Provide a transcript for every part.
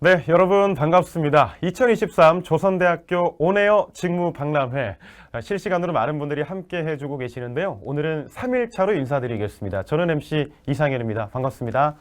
네, 여러분 반갑습니다. 2023 조선대학교 온에어 직무박람회 실시간으로 많은 분들이 함께 해주고 계시는데요. 오늘은 3일차로 인사드리겠습니다. 저는 MC 이상현입니다. 반갑습니다.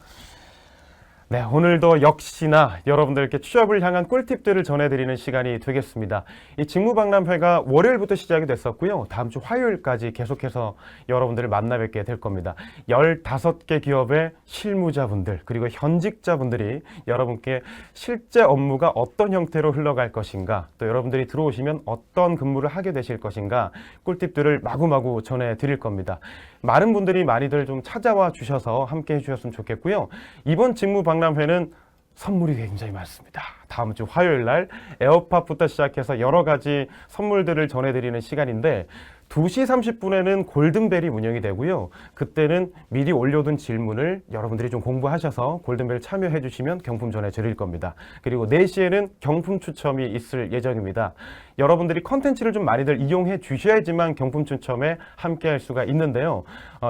네, 오늘도 역시나 여러분들께 취업을 향한 꿀팁들을 전해드리는 시간이 되겠습니다. 이 직무박람회가 월요일부터 시작이 됐었고요. 다음 주 화요일까지 계속해서 여러분들을 만나 뵙게 될 겁니다. 15개 기업의 실무자분들 그리고 현직자분들이 여러분께 실제 업무가 어떤 형태로 흘러갈 것인가, 또 여러분들이 들어오시면 어떤 근무를 하게 되실 것인가 꿀팁들을 마구마구 전해드릴 겁니다. 많은 분들이 많이들 좀 찾아와 주셔서 함께 해주셨으면 좋겠고요. 이번 직무박람회는 선물이 굉장히 많습니다. 다음 주 화요일 날 에어팟부터 시작해서 여러 가지 선물들을 전해드리는 시간인데 2시 30분에는 골든벨이 운영이 되고요. 그때는 미리 올려둔 질문을 여러분들이 좀 공부하셔서 골든벨 참여해 주시면 경품 전해드릴 겁니다. 그리고 4시에는 경품 추첨이 있을 예정입니다. 여러분들이 컨텐츠를 좀 많이들 이용해 주셔야지만 경품 추첨에 함께 할 수가 있는데요.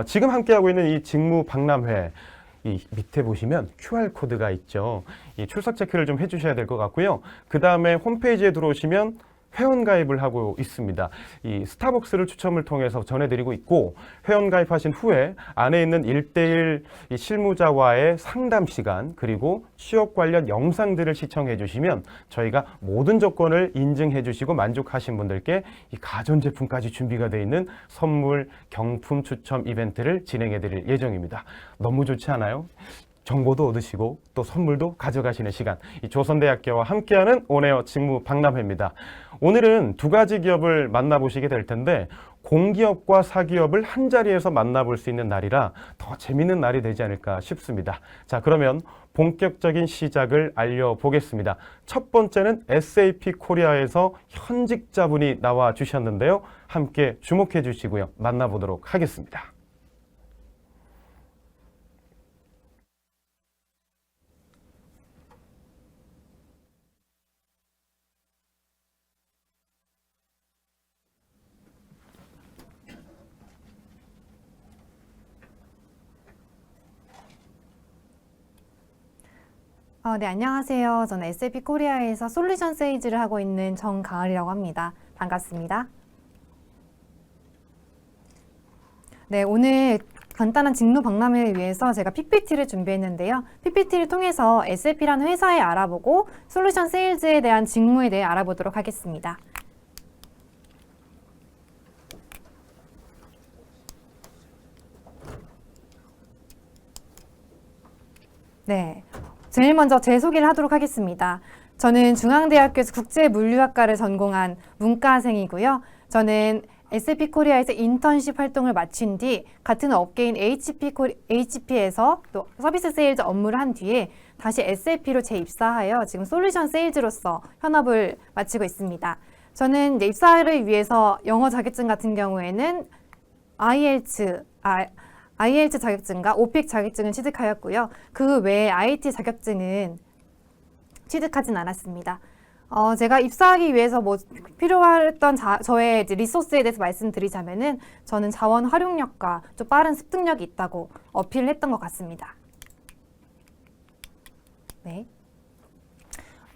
지금 함께하고 있는 이 직무박람회, 이 밑에 보시면 QR코드가 있죠. 이 출석 체크를 좀 해주셔야 될 것 같고요. 그 다음에 홈페이지에 들어오시면 회원가입을 하고 있습니다. 이 스타벅스를 추첨을 통해서 전해드리고 있고, 회원가입하신 후에 안에 있는 1:1 이 실무자와의 상담 시간, 그리고 취업 관련 영상들을 시청해 주시면 저희가 모든 조건을 인증해 주시고 만족하신 분들께 이 가전제품까지 준비가 되어 있는 선물 경품 추첨 이벤트를 진행해 드릴 예정입니다. 너무 좋지 않아요? 정보도 얻으시고 또 선물도 가져가시는 시간, 이 조선대학교와 함께하는 온에어 직무박람회입니다. 오늘은 두 가지 기업을 만나보시게 될 텐데 공기업과 사기업을 한자리에서 만나볼 수 있는 날이라 더 재밌는 날이 되지 않을까 싶습니다. 자, 그러면 본격적인 시작을 알려보겠습니다. 첫 번째는 SAP 코리아에서 현직자분이 나와 주셨는데요. 함께 주목해 주시고요. 만나보도록 하겠습니다. 네, 안녕하세요. 저는 SAP 코리아에서 솔루션 세일즈를 하고 있는 정가을이라고 합니다. 반갑습니다. 네, 오늘 간단한 직무 박람회를 위해서 제가 PPT를 준비했는데요. PPT를 통해서 SAP라는 회사에 알아보고 솔루션 세일즈에 대한 직무에 대해 알아보도록 하겠습니다. 네. 제일 먼저 제 소개를 하도록 하겠습니다. 저는 중앙대학교에서 국제물류학과를 전공한 문과생이고요. 저는 SAP 코리아에서 인턴십 활동을 마친 뒤 같은 업계인 HP에서 또 서비스 세일즈 업무를 한 뒤에 다시 SAP로 재입사하여 지금 솔루션 세일즈로서 현업을 마치고 있습니다. 저는 이제 입사를 위해서 영어 자격증 같은 경우에는 IELTS 자격증과 OPEC 자격증을 취득하였고요. 그 외에 IT 자격증은 취득하진 않았습니다. 제가 입사하기 위해서 필요했던 저의 이제 리소스에 대해서 말씀드리자면은 저는 자원 활용력과 좀 빠른 습득력이 있다고 어필을 했던 것 같습니다. 네.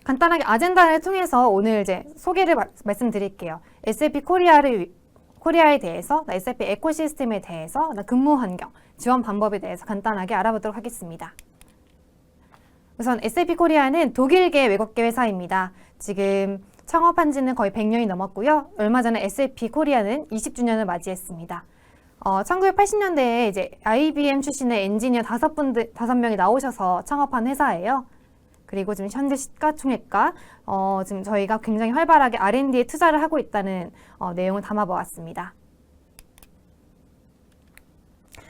간단하게 아젠다를 통해서 오늘 이제 소개를 말씀드릴게요. SAP 코리아에 대해서, SAP 에코시스템에 대해서, 근무 환경, 지원 방법에 대해서 간단하게 알아보도록 하겠습니다. 우선 SAP 코리아는 독일계 외국계 회사입니다. 지금 창업한 지는 거의 100년이 넘었고요. 얼마 전에 SAP 코리아는 20주년을 맞이했습니다. 1980년대에 이제 IBM 출신의 엔지니어 5명이 나오셔서 창업한 회사예요. 그리고 지금 현재 시가총액과 지금 저희가 굉장히 활발하게 R&D에 투자를 하고 있다는 내용을 담아보았습니다.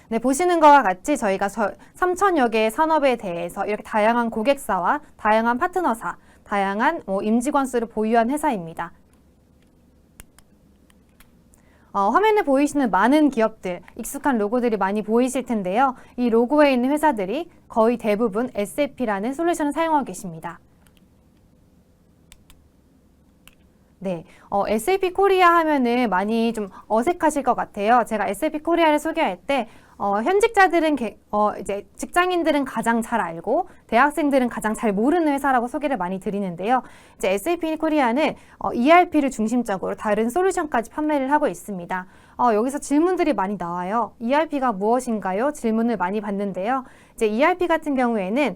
네, 보시는 것과 같이 저희가 3,000여 개의 산업에 대해서 이렇게 다양한 고객사와 다양한 파트너사, 다양한 임직원 수를 보유한 회사입니다. 화면에 보이시는 많은 기업들, 익숙한 로고들이 많이 보이실 텐데요. 이 로고에 있는 회사들이 거의 대부분 SAP라는 솔루션을 사용하고 계십니다. 네, SAP 코리아 하면은 많이 좀 어색하실 것 같아요. 제가 SAP 코리아를 소개할 때 현직자들은 이제 직장인들은 가장 잘 알고 대학생들은 가장 잘 모르는 회사라고 소개를 많이 드리는데요. 이제 SAP 코리아는 ERP를 중심적으로 다른 솔루션까지 판매를 하고 있습니다. 여기서 질문들이 많이 나와요. ERP가 무엇인가요? 질문을 많이 받는데요. 이제 ERP 같은 경우에는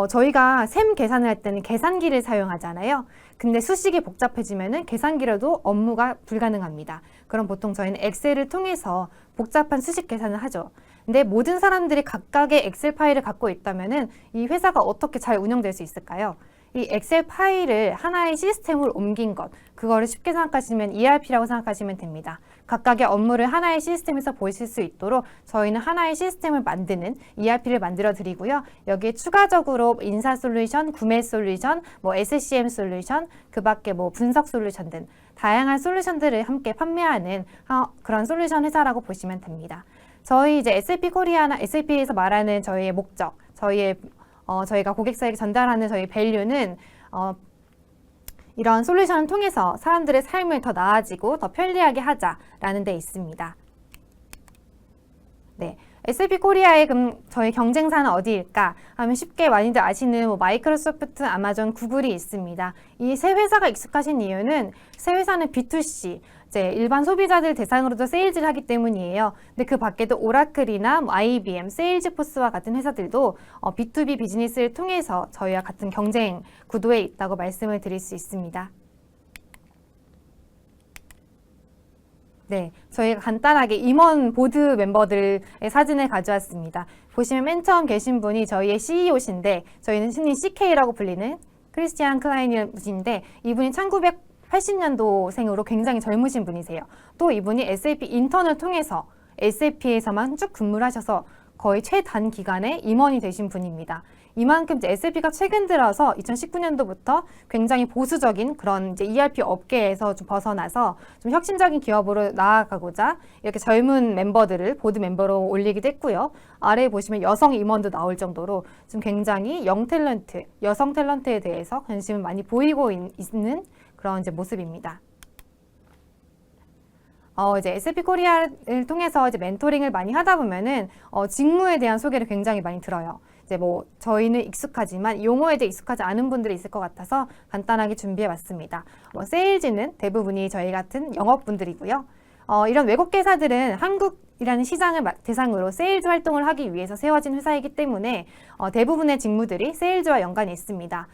저희가 셈 계산을 할 때는 계산기를 사용하잖아요. 근데 수식이 복잡해지면은 계산기로도 업무가 불가능합니다. 그럼 보통 저희는 엑셀을 통해서 복잡한 수식 계산을 하죠. 근데 모든 사람들이 각각의 엑셀 파일을 갖고 있다면은 이 회사가 어떻게 잘 운영될 수 있을까요? 이 엑셀 파일을 하나의 시스템으로 옮긴 것, 그거를 쉽게 생각하시면 ERP라고 생각하시면 됩니다. 각각의 업무를 하나의 시스템에서 보실 수 있도록 저희는 하나의 시스템을 만드는 ERP를 만들어 드리고요. 여기에 추가적으로 인사 솔루션, 구매 솔루션, 뭐 SCM 솔루션, 그 밖에 뭐 분석 솔루션 등 다양한 솔루션들을 함께 판매하는 그런 솔루션 회사라고 보시면 됩니다. 저희 이제 SAP 코리아나 SAP에서 말하는 저희의 목적, 저희가 고객사에게 전달하는 저희 밸류는 이런 솔루션을 통해서 사람들의 삶을 더 나아지고 더 편리하게 하자라는 데 있습니다. 네, SAP 코리아의 그럼 저희 경쟁사는 어디일까 하면 쉽게 많이들 아시는 뭐 마이크로소프트, 아마존, 구글이 있습니다. 이 세 회사가 익숙하신 이유는 세 회사는 B2C, 이제 일반 소비자들 대상으로도 세일즈를 하기 때문이에요. 근데 그 밖에도 오라클이나 뭐 IBM, 세일즈포스와 같은 회사들도 B2B 비즈니스를 통해서 저희와 같은 경쟁 구도에 있다고 말씀을 드릴 수 있습니다. 네, 저희가 간단하게 임원 보드 멤버들의 사진을 가져왔습니다. 보시면 맨 처음 계신 분이 저희의 CEO신데 저희는 흔히 CK라고 불리는 크리스티안 클라인이신데 이분이 1980년도생으로 굉장히 젊으신 분이세요. 또 이분이 SAP 인턴을 통해서 SAP에서만 쭉 근무를 하셔서 거의 최단 기간에 임원이 되신 분입니다. 이만큼 이제 SAP가 최근 들어서 2019년도부터 굉장히 보수적인 그런 이제 ERP 업계에서 좀 벗어나서 좀 혁신적인 기업으로 나아가고자 이렇게 젊은 멤버들을 보드 멤버로 올리기도 했고요. 아래에 보시면 여성 임원도 나올 정도로 좀 굉장히 영탤런트, 여성 탤런트에 대해서 관심을 많이 보이고 있는 그런 이제 모습입니다. 이제 SAP 코리아를 통해서 이제 멘토링을 많이 하다 보면은 직무에 대한 소개를 굉장히 많이 들어요. 이제 뭐 저희는 익숙하지만 용어에 대해 익숙하지 않은 분들이 있을 것 같아서 간단하게 준비해 왔습니다. 세일즈는 대부분이 저희 같은 영업분들이고요. 이런 외국 회사들은 한국이라는 시장을 대상으로 세일즈 활동을 하기 위해서 세워진 회사이기 때문에 대부분의 직무들이 세일즈와 연관이 있습니다.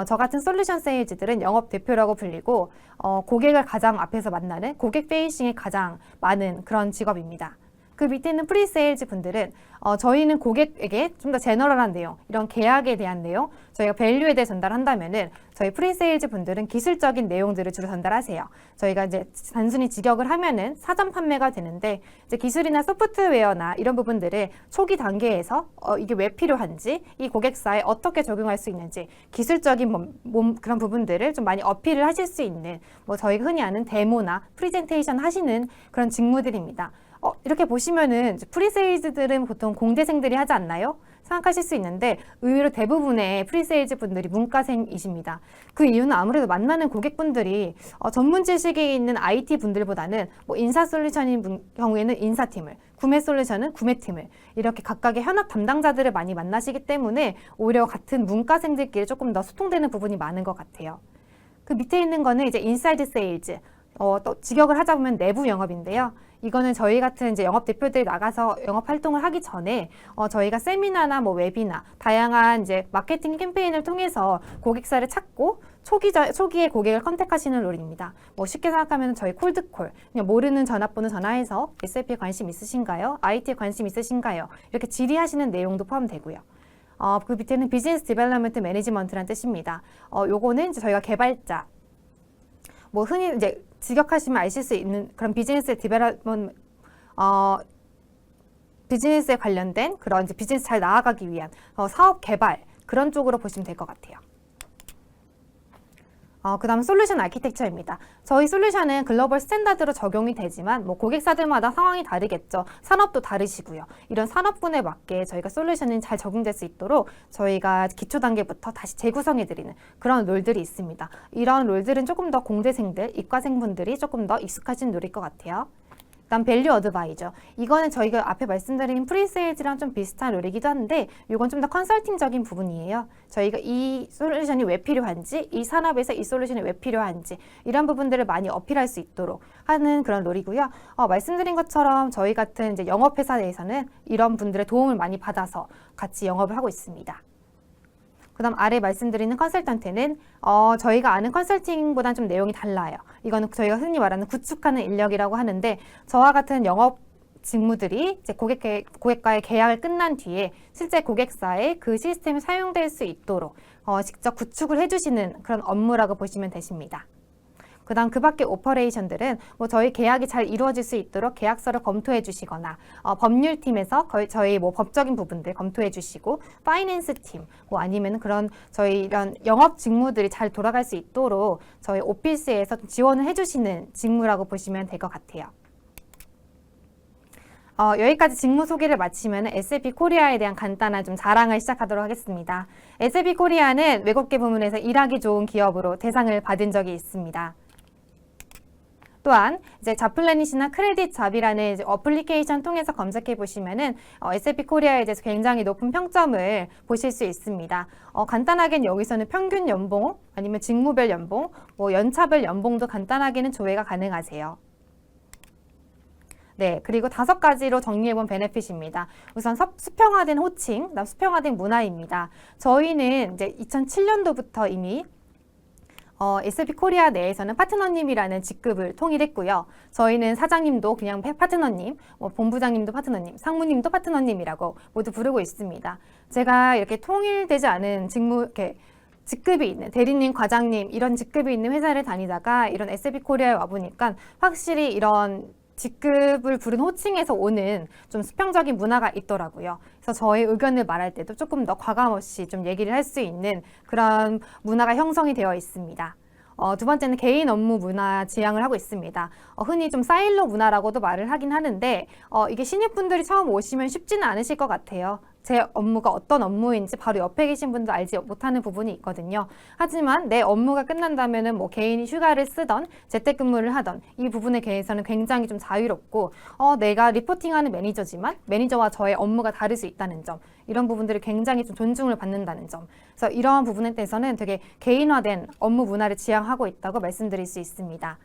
저 같은 솔루션 세일즈들은 영업 대표라고 불리고 고객을 가장 앞에서 만나는 고객 페이싱이 가장 많은 그런 직업입니다. 그 밑에 있는 프리세일즈 분들은 저희는 고객에게 좀 더 제너럴한 내용, 이런 계약에 대한 내용, 저희가 밸류에 대해 전달한다면은 저희 프리세일즈 분들은 기술적인 내용들을 주로 전달하세요. 저희가 이제 단순히 직역을 하면은 사전 판매가 되는데 이제 기술이나 소프트웨어나 이런 부분들을 초기 단계에서 이게 왜 필요한지, 이 고객사에 어떻게 적용할 수 있는지 기술적인 그런 부분들을 좀 많이 어필을 하실 수 있는 뭐 저희가 흔히 아는 데모나 프리젠테이션 하시는 그런 직무들입니다. 이렇게 보시면은 프리세일즈들은 보통 공대생들이 하지 않나요? 생각하실 수 있는데 의외로 대부분의 프리세일즈 분들이 문과생이십니다. 그 이유는 아무래도 만나는 고객분들이 전문 지식이 있는 IT 분들보다는 뭐 인사 솔루션인 경우에는 인사팀을, 구매 솔루션은 구매팀을 이렇게 각각의 현업 담당자들을 많이 만나시기 때문에 오히려 같은 문과생들끼리 조금 더 소통되는 부분이 많은 것 같아요. 그 밑에 있는 거는 이제 인사이드 세일즈, 또 직역을 하자 보면 내부 영업인데요. 이거는 저희 같은 이제 영업 대표들이 나가서 영업 활동을 하기 전에 저희가 세미나나 뭐 웨비나 다양한 이제 마케팅 캠페인을 통해서 고객사를 찾고 초기에 고객을 컨택하시는 롤입니다. 뭐 쉽게 생각하면 저희 콜드콜, 그냥 모르는 전화번호 전화해서 SAP에 관심 있으신가요? IT에 관심 있으신가요? 이렇게 질의하시는 내용도 포함되고요. 그 밑에는 비즈니스 디벨롭먼트 매니지먼트라는 뜻입니다. 요거는 이제 저희가 개발자, 뭐 흔히 이제 직역하시면 아실 수 있는 그런 비즈니스 디벨롭먼트, 비즈니스에 관련된 그런 이제 비즈니스 잘 나아가기 위한 사업 개발 그런 쪽으로 보시면 될 것 같아요. 그 다음 솔루션 아키텍처입니다. 저희 솔루션은 글로벌 스탠다드로 적용이 되지만 뭐 고객사들마다 상황이 다르겠죠. 산업도 다르시고요. 이런 산업군에 맞게 저희가 솔루션이 잘 적용될 수 있도록 저희가 기초 단계부터 다시 재구성해드리는 그런 롤들이 있습니다. 이런 롤들은 조금 더 공대생들, 이과생분들이 조금 더 익숙하신 롤일 것 같아요. 그다음 밸류 어드바이저. 이거는 저희가 앞에 말씀드린 프리세일즈랑 좀 비슷한 룰이기도 한데 이건 좀 더 컨설팅적인 부분이에요. 저희가 이 솔루션이 왜 필요한지, 이 산업에서 이 솔루션이 왜 필요한지 이런 부분들을 많이 어필할 수 있도록 하는 그런 룰이고요. 말씀드린 것처럼 저희 같은 이제 영업회사 내에서는 이런 분들의 도움을 많이 받아서 같이 영업을 하고 있습니다. 그다음 아래 말씀드리는 컨설턴트는 저희가 아는 컨설팅보다는 좀 내용이 달라요. 이거는 저희가 흔히 말하는 구축하는 인력이라고 하는데 저와 같은 영업 직무들이 이제 고객과의 계약을 끝난 뒤에 실제 고객사에 그 시스템이 사용될 수 있도록 직접 구축을 해주시는 그런 업무라고 보시면 되십니다. 그다음 그 밖에 오퍼레이션들은 뭐 저희 계약이 잘 이루어질 수 있도록 계약서를 검토해 주시거나 법률팀에서 저희 뭐 법적인 부분들 검토해 주시고 파이낸스 팀 뭐 아니면 그런 저희 이런 영업 직무들이 잘 돌아갈 수 있도록 저희 오피스에서 지원을 해 주시는 직무라고 보시면 될 것 같아요. 여기까지 직무 소개를 마치면 SAP 코리아에 대한 간단한 좀 자랑을 시작하도록 하겠습니다. SAP 코리아는 외국계 부문에서 일하기 좋은 기업으로 대상을 받은 적이 있습니다. 또한 이제 잡플래닛이나 크레딧 잡이라는 이제 어플리케이션 통해서 검색해 보시면은 SAP 코리아에 대해서 굉장히 높은 평점을 보실 수 있습니다. 간단하게는 여기서는 평균 연봉, 아니면 직무별 연봉, 뭐 연차별 연봉도 간단하게는 조회가 가능하세요. 네, 그리고 5가지로 정리해본 베네핏입니다. 우선 수평화된 호칭, 그다음 수평화된 문화입니다. 저희는 이제 2007년도부터 이미 SAP 코리아 내에서는 파트너님이라는 직급을 통일했고요. 저희는 사장님도 그냥 파트너님, 본부장님도 파트너님, 상무님도 파트너님이라고 모두 부르고 있습니다. 제가 이렇게 통일되지 않은 직급이 있는 대리님, 과장님 이런 직급이 있는 회사를 다니다가 이런 SAP 코리아에 와보니까 확실히 이런 직급을 부른 호칭에서 오는 좀 수평적인 문화가 있더라고요. 그래서 저의 의견을 말할 때도 조금 더 과감없이 좀 얘기를 할 수 있는 그런 문화가 형성이 되어 있습니다. 두 번째는 개인 업무 문화 지향을 하고 있습니다. 흔히 좀 사일로 문화라고도 말을 하긴 하는데 이게 신입분들이 처음 오시면 쉽지는 않으실 것 같아요. 제 업무가 어떤 업무인지 바로 옆에 계신 분도 알지 못하는 부분이 있거든요. 하지만 내 업무가 끝난다면은 뭐 개인이 휴가를 쓰던 재택근무를 하던 이 부분에 대해서는 굉장히 좀 자유롭고 내가 리포팅하는 매니저지만 매니저와 저의 업무가 다를 수 있다는 점, 이런 부분들을 굉장히 좀 존중을 받는다는 점, 그래서 이러한 부분에 대해서는 되게 개인화된 업무 문화를 지향하고 있다고 말씀드릴 수 있습니다.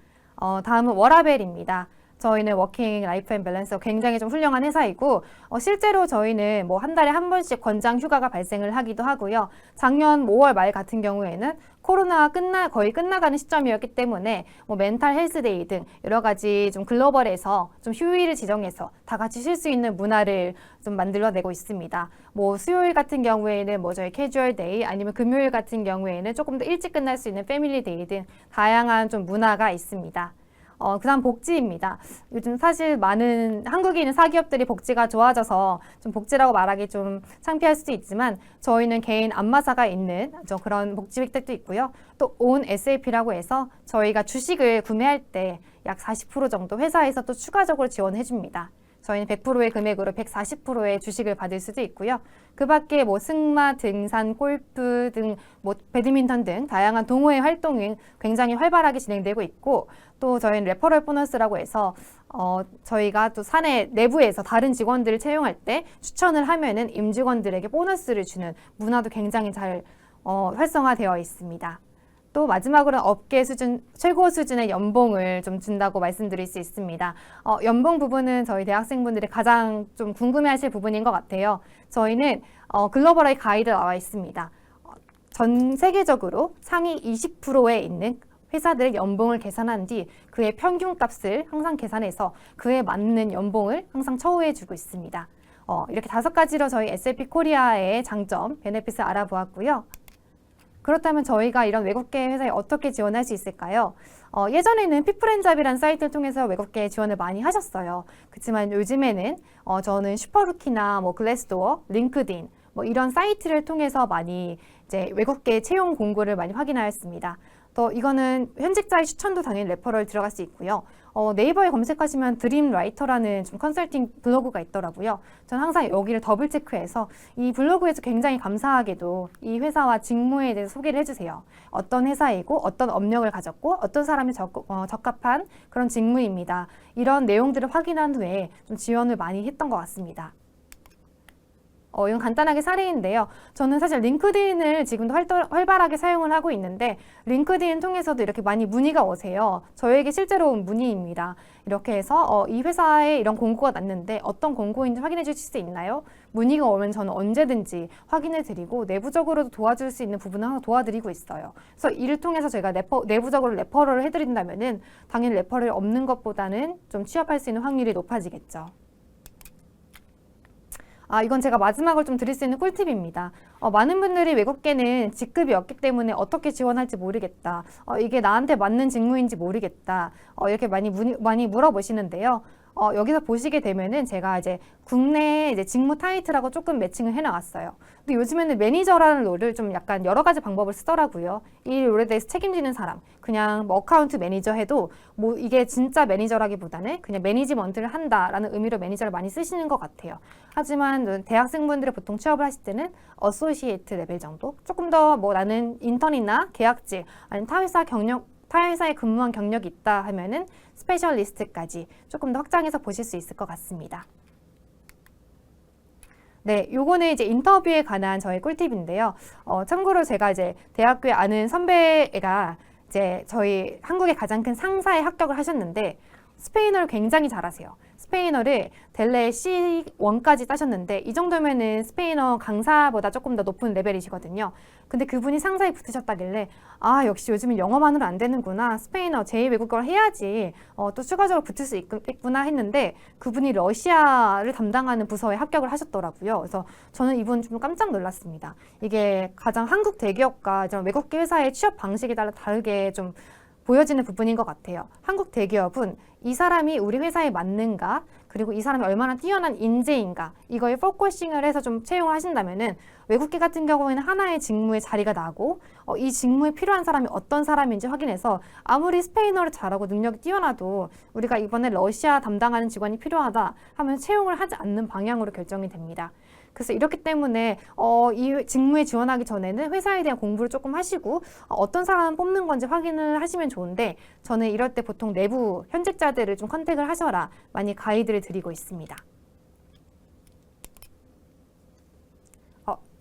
다음은 워라벨입니다. 저희는 워킹 라이프 앤 밸런스가 굉장히 좀 훌륭한 회사이고 실제로 저희는 뭐 한 달에 한 번씩 권장 휴가가 발생을 하기도 하고요. 작년 5월 말 같은 경우에는 코로나가 거의 끝나가는 시점이었기 때문에 뭐 멘탈 헬스데이 등 여러 가지 좀 글로벌에서 좀 휴일을 지정해서 다 같이 쉴 수 있는 문화를 좀 만들어내고 있습니다. 뭐 수요일 같은 경우에는 뭐 저희 캐주얼 데이, 아니면 금요일 같은 경우에는 조금 더 일찍 끝날 수 있는 패밀리 데이 등 다양한 좀 문화가 있습니다. 그다음 복지입니다. 요즘 사실 많은 한국에 있는 사기업들이 복지가 좋아져서 좀 복지라고 말하기 좀 창피할 수도 있지만 저희는 개인 안마사가 있는 그런 복지 혜택도 있고요. 또 온 SAP라고 해서 저희가 주식을 구매할 때 약 40% 정도 회사에서 또 추가적으로 지원해 줍니다. 저희는 100%의 금액으로 140%의 주식을 받을 수도 있고요. 그 밖에 뭐 승마, 등산, 골프 등 뭐 배드민턴 등 다양한 동호회 활동이 굉장히 활발하게 진행되고 있고, 또 저희는 레퍼럴 보너스라고 해서 저희가 또 사내 내부에서 다른 직원들을 채용할 때 추천을 하면은 임직원들에게 보너스를 주는 문화도 굉장히 잘 활성화되어 있습니다. 또 마지막으로 업계 수준, 최고 수준의 연봉을 좀 준다고 말씀드릴 수 있습니다. 연봉 부분은 저희 대학생분들이 가장 좀 궁금해하실 부분인 것 같아요. 저희는 글로벌의 가이드 나와 있습니다. 전 세계적으로 상위 20%에 있는 회사들의 연봉을 계산한 뒤 그의 평균값을 항상 계산해서 그에 맞는 연봉을 항상 처우해주고 있습니다. 이렇게 5가지로 저희 SAP 코리아의 장점, 베네핏을 알아보았고요. 그렇다면 저희가 이런 외국계 회사에 어떻게 지원할 수 있을까요? 예전에는 피플앤잡이라는 사이트를 통해서 외국계 지원을 많이 하셨어요. 그렇지만 요즘에는 저는 슈퍼루키나 뭐 글래스도어, 링크드인 뭐 이런 사이트를 통해서 많이 이제 외국계 채용 공고를 많이 확인하였습니다. 또 이거는 현직자의 추천도 당연히 레퍼럴 들어갈 수 있고요. 네이버에 검색하시면 드림라이터라는 좀 컨설팅 블로그가 있더라고요. 전 항상 여기를 더블 체크해서 이 블로그에서 굉장히 감사하게도 이 회사와 직무에 대해서 소개를 해주세요. 어떤 회사이고 어떤 업력을 가졌고 어떤 사람이 적합한 그런 직무입니다. 이런 내용들을 확인한 후에 좀 지원을 많이 했던 것 같습니다. 이건 간단하게 사례인데요. 저는 사실 링크드인을 지금도 활발하게 사용을 하고 있는데 링크드인 통해서도 이렇게 많이 문의가 오세요. 저에게 실제로 온 문의입니다. 이렇게 해서 이 회사에 이런 공고가 났는데 어떤 공고인지 확인해 주실 수 있나요? 문의가 오면 저는 언제든지 확인해 드리고 내부적으로도 도와줄 수 있는 부분은 항상 도와드리고 있어요. 그래서 이를 통해서 제가 내부적으로 레퍼럴을 해드린다면은 당연히 레퍼럴이 없는 것보다는 좀 취업할 수 있는 확률이 높아지겠죠. 이건 제가 마지막으로 좀 드릴 수 있는 꿀팁입니다. 많은 분들이 외국계는 직급이 없기 때문에 어떻게 지원할지 모르겠다. 이게 나한테 맞는 직무인지 모르겠다. 이렇게 많이 물어보시는데요. 여기서 보시게 되면은 제가 이제 국내 이제 직무 타이틀하고 조금 매칭을 해나왔어요. 근데 요즘에는 매니저라는 롤을 좀 약간 여러 가지 방법을 쓰더라고요. 이 롤에 대해서 책임지는 사람, 그냥 뭐 어카운트 매니저 해도 뭐 이게 진짜 매니저라기보다는 그냥 매니지먼트를 한다라는 의미로 매니저를 많이 쓰시는 것 같아요. 하지만 대학생분들이 보통 취업을 하실 때는 어소시에이트 레벨 정도, 조금 더 뭐 나는 인턴이나 계약직 아니면 타 회사에 근무한 경력이 있다 하면은 스페셜리스트까지 조금 더 확장해서 보실 수 있을 것 같습니다. 네, 요거는 이제 인터뷰에 관한 저의 꿀팁인데요. 참고로 제가 이제 대학교에 아는 선배가 이제 저희 한국의 가장 큰 상사에 합격을 하셨는데 스페인어를 굉장히 잘하세요. 스페인어를 델레 C1까지 따셨는데 이 정도면은 스페인어 강사보다 조금 더 높은 레벨이시거든요. 근데 그분이 상사에 붙으셨다길래 역시 요즘은 영어만으로 안 되는구나. 스페인어 제2외국어를 해야지 또 추가적으로 붙을 수 있구나 했는데 그분이 러시아를 담당하는 부서에 합격을 하셨더라고요. 그래서 저는 이분 좀 깜짝 놀랐습니다. 이게 가장 한국 대기업과 외국계 회사의 취업 방식이 다르게 좀 보여지는 부분인 것 같아요. 한국 대기업은 이 사람이 우리 회사에 맞는가, 그리고 이 사람이 얼마나 뛰어난 인재인가, 이거에 포커싱을 해서 좀 채용을 하신다면은 외국계 같은 경우에는 하나의 직무에 자리가 나고 이 직무에 필요한 사람이 어떤 사람인지 확인해서 아무리 스페인어를 잘하고 능력이 뛰어나도 우리가 이번에 러시아 담당하는 직원이 필요하다 하면 채용을 하지 않는 방향으로 결정이 됩니다. 그래서 이렇기 때문에 이 직무에 지원하기 전에는 회사에 대한 공부를 조금 하시고 어떤 사람을 뽑는 건지 확인을 하시면 좋은데 저는 이럴 때 보통 내부 현직자들을 좀 컨택을 하셔라 많이 가이드를 드리고 있습니다.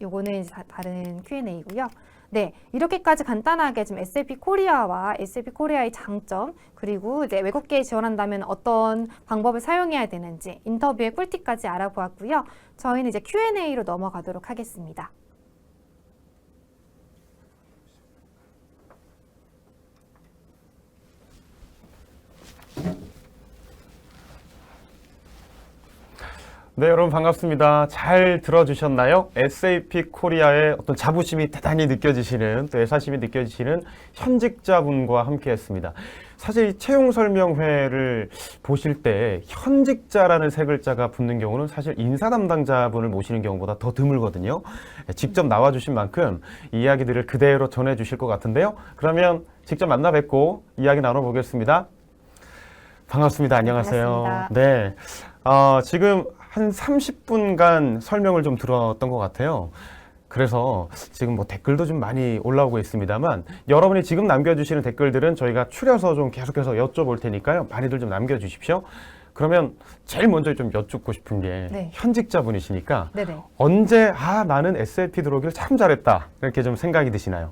요거는 다른 Q&A고요. 네, 이렇게까지 간단하게 지금 SAP 코리아와 SAP 코리아의 장점, 그리고 이제 외국계에 지원한다면 어떤 방법을 사용해야 되는지 인터뷰의 꿀팁까지 알아보았고요. 저희는 이제 Q&A로 넘어가도록 하겠습니다. 네, 여러분 반갑습니다. 잘 들어주셨나요? SAP 코리아의 어떤 자부심이 대단히 느껴지시는, 또 애사심이 느껴지시는 현직자분과 함께 했습니다. 사실 이 채용 설명회를 보실 때 현직자라는 세 글자가 붙는 경우는 사실 인사 담당자분을 모시는 경우보다 더 드물거든요. 직접 나와주신 만큼 이야기들을 그대로 전해주실 것 같은데요. 그러면 직접 만나 뵙고 이야기 나눠보겠습니다. 반갑습니다. 안녕하세요. 반갑습니다. 네. 지금 한 30분간 설명을 좀 들었던 것 같아요. 그래서 지금 뭐 댓글도 좀 많이 올라오고 있습니다만 여러분이 지금 남겨주시는 댓글들은 저희가 추려서 좀 계속해서 여쭤볼 테니까요. 많이들 좀 남겨주십시오. 그러면 제일 먼저 좀 여쭙고 싶은 게 네. 현직자분이시니까 네네. 언제 나는 SAP 들어오길 참 잘했다 이렇게 좀 생각이 드시나요?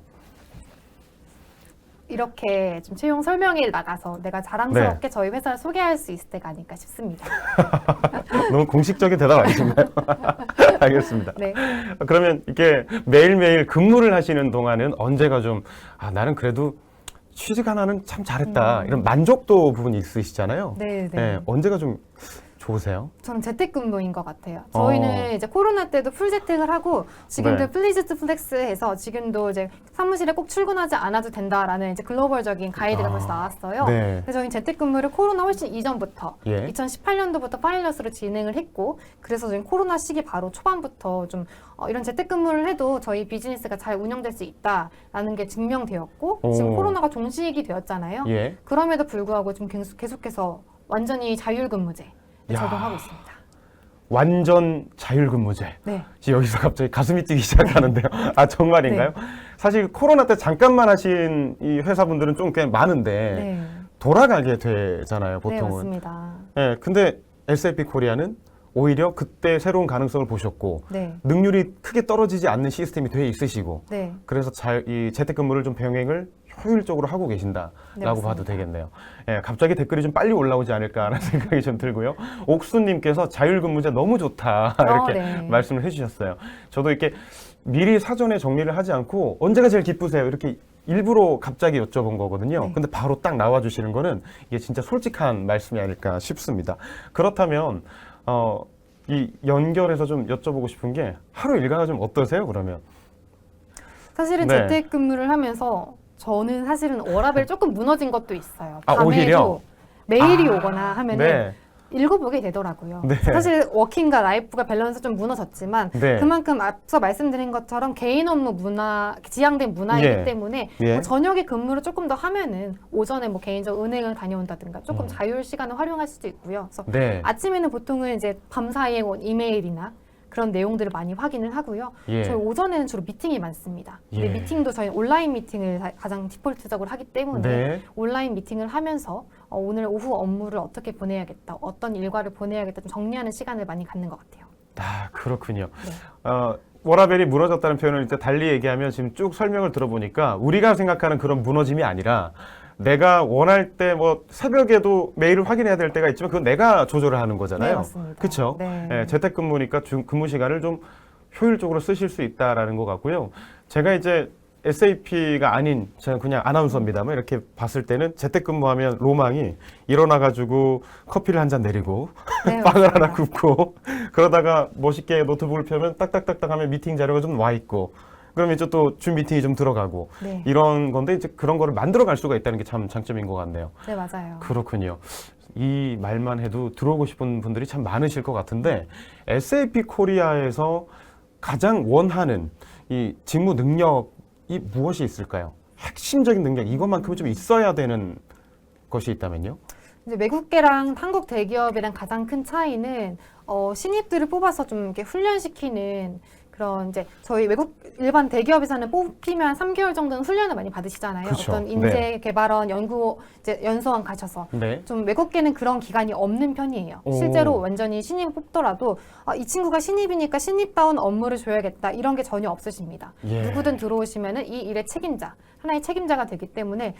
이렇게 좀 채용 설명회에 나가서 내가 자랑스럽게 저희 회사를 소개할 수 있을 때가 아닐까 싶습니다. 너무 공식적인 대답 아니신가요? 알겠습니다. 네. 그러면 이렇게 매일매일 근무를 하시는 동안은 언제가 좀 나는 그래도 취직 하나는 참 잘했다 이런 만족도 부분이 있으시잖아요. 네, 네. 네, 언제가 좀 좋으세요? 저는 재택근무인 것 같아요. 저희는 이제 코로나 때도 풀 재택을 하고 지금도 네. 플리즈 투 플렉스해서 지금도 이제 사무실에 꼭 출근하지 않아도 된다라는 이제 글로벌적인 가이드가 벌써 나왔어요. 네. 그래서 저희는 재택근무를 코로나 훨씬 이전부터 예. 2018년도부터 파일럿으로 진행을 했고 그래서 저희 코로나 시기 바로 초반부터 좀 이런 재택근무를 해도 저희 비즈니스가 잘 운영될 수 있다라는 게 증명되었고 지금 오. 코로나가 종식이 되었잖아요. 예. 그럼에도 불구하고 좀 계속해서 완전히 자율근무제 야. 적용하고 있습니다. 완전 자율근무제. 네. 여기서 갑자기 가슴이 뛰기 시작하는데요. 아, 정말인가요? 네. 사실 코로나 때 잠깐만 하신 이 회사분들은 좀 꽤 많은데 네. 돌아가게 되잖아요, 네, 보통은. 맞습니다. 네, 근데 SAP 코리아는 오히려 그때 새로운 가능성을 보셨고 네. 능률이 크게 떨어지지 않는 시스템이 돼 있으시고 네. 그래서 이 재택근무를 좀 병행을 효율적으로 하고 계신다라고 네, 맞습니다. 봐도 되겠네요. 예, 갑자기 댓글이 좀 빨리 올라오지 않을까라는 생각이 좀 들고요. 옥수님께서 자율근무제 너무 좋다 이렇게 네. 말씀을 해주셨어요. 저도 이렇게 미리 사전에 정리를 하지 않고 언제가 제일 기쁘세요? 이렇게 일부러 갑자기 여쭤본 거거든요. 네. 근데 바로 딱 나와주시는 거는 이게 진짜 솔직한 말씀이 아닐까 싶습니다. 그렇다면 이 연결해서 좀 여쭤보고 싶은 게 하루 일과가 좀 어떠세요? 그러면 사실은 네. 재택근무를 하면서 저는 사실은 워라밸이 조금 무너진 것도 있어요. 아, 밤에도 오히려? 메일이 아, 오거나 하면은 네, 읽어보게 되더라고요. 네. 사실 워킹과 라이프가 밸런스 좀 무너졌지만 네. 그만큼 앞서 말씀드린 것처럼 개인 업무 문화, 지향된 문화이기 예. 때문에 예. 뭐 저녁에 근무를 조금 더 하면은 오전에 뭐 개인적 은행을 다녀온다든가 조금 자율 시간을 활용할 수도 있고요. 그래서 네, 아침에는 보통은 이제 밤 사이에 온 이메일이나 그런 내용들을 많이 확인을 하고요. 예. 저희 오전에는 주로 미팅이 많습니다. 근데 예. 미팅도 저희 온라인 미팅을 가장 디폴트적으로 하기 때문에 네. 온라인 미팅을 하면서 오늘 오후 업무를 어떻게 보내야겠다, 어떤 일과를 보내야겠다 좀 정리하는 시간을 많이 갖는 것 같아요. 아, 그렇군요. 네. 워라밸이 무너졌다는 표현을 이제 달리 얘기하면 지금 쭉 설명을 들어보니까 우리가 생각하는 그런 무너짐이 아니라 내가 원할 때 뭐 새벽에도 메일을 확인해야 될 때가 있지만 그건 내가 조절을 하는 거잖아요. 네, 맞습니다. 그렇죠? 네. 재택근무니까 근무 시간을 좀 효율적으로 쓰실 수 있다라는 것 같고요. 제가 이제 SAP가 아닌 저는 그냥 아나운서입니다만 이렇게 봤을 때는 재택근무하면 로망이 일어나가지고 커피를 한 잔 내리고 네, 빵을 맞습니다. 하나 굽고 그러다가 멋있게 노트북을 펴면 딱딱딱딱 하면 미팅 자료가 좀 와 있고 그러면 이제 또 줌 미팅이 좀 들어가고 네. 이런 건데 이제 그런 거를 만들어 갈 수가 있다는 게 참 장점인 것 같네요. 네, 맞아요. 그렇군요. 이 말만 해도 들어오고 싶은 분들이 참 많으실 것 같은데 SAP 코리아에서 가장 원하는 이 직무 능력이 무엇이 있을까요? 핵심적인 능력 이것만큼은 좀 있어야 되는 것이 있다면요? 이제 외국계랑 한국 대기업이랑 가장 큰 차이는 신입들을 뽑아서 좀 이렇게 훈련시키는 그런 이제 저희 외국 일반 대기업에서는 뽑히면 한 3개월 정도는 훈련을 많이 받으시잖아요. 그쵸. 어떤 인재 개발원 연구 이제 연수원 가셔서 네. 좀 외국계는 그런 기간이 없는 편이에요. 오. 실제로 완전히 신입을 뽑더라도 이 친구가 신입이니까 신입다운 업무를 줘야겠다 이런 게 전혀 없으십니다. 예. 누구든 들어오시면은 이 일의 책임자, 하나의 책임자가 되기 때문에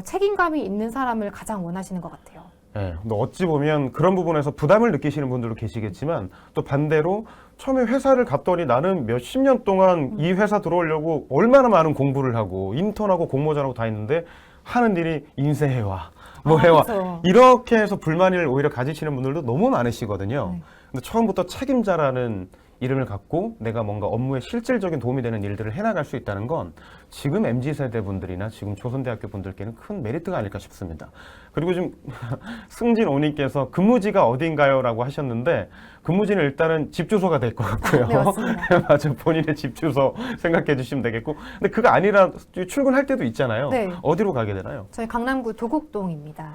책임감이 있는 사람을 가장 원하시는 것 같아요. 네, 근데 어찌 보면 그런 부분에서 부담을 느끼시는 분들도 계시겠지만 또 반대로 처음에 회사를 갔더니 나는 몇십 년 동안 이 회사 들어오려고 얼마나 많은 공부를 하고 인턴하고 공모전하고 다 했는데 하는 일이 인쇄해와 뭐 해와 그렇죠. 이렇게 해서 불만을 오히려 가지시는 분들도 너무 많으시거든요. 네. 근데 처음부터 책임자라는 이름을 갖고 내가 뭔가 업무에 실질적인 도움이 되는 일들을 해나갈 수 있다는 건 지금 MZ세대 분들이나 지금 조선대학교 분들께는 큰 메리트가 아닐까 싶습니다. 그리고 지금 승진오님께서 근무지가 어딘가요? 라고 하셨는데 근무지는 일단은 집 주소가 될 것 같고요. 네, 맞습니다. 맞아요. 본인의 집 주소 생각해 주시면 되겠고 근데 그거 아니라 출근할 때도 있잖아요. 네. 어디로 가게 되나요? 저희 강남구 도곡동입니다.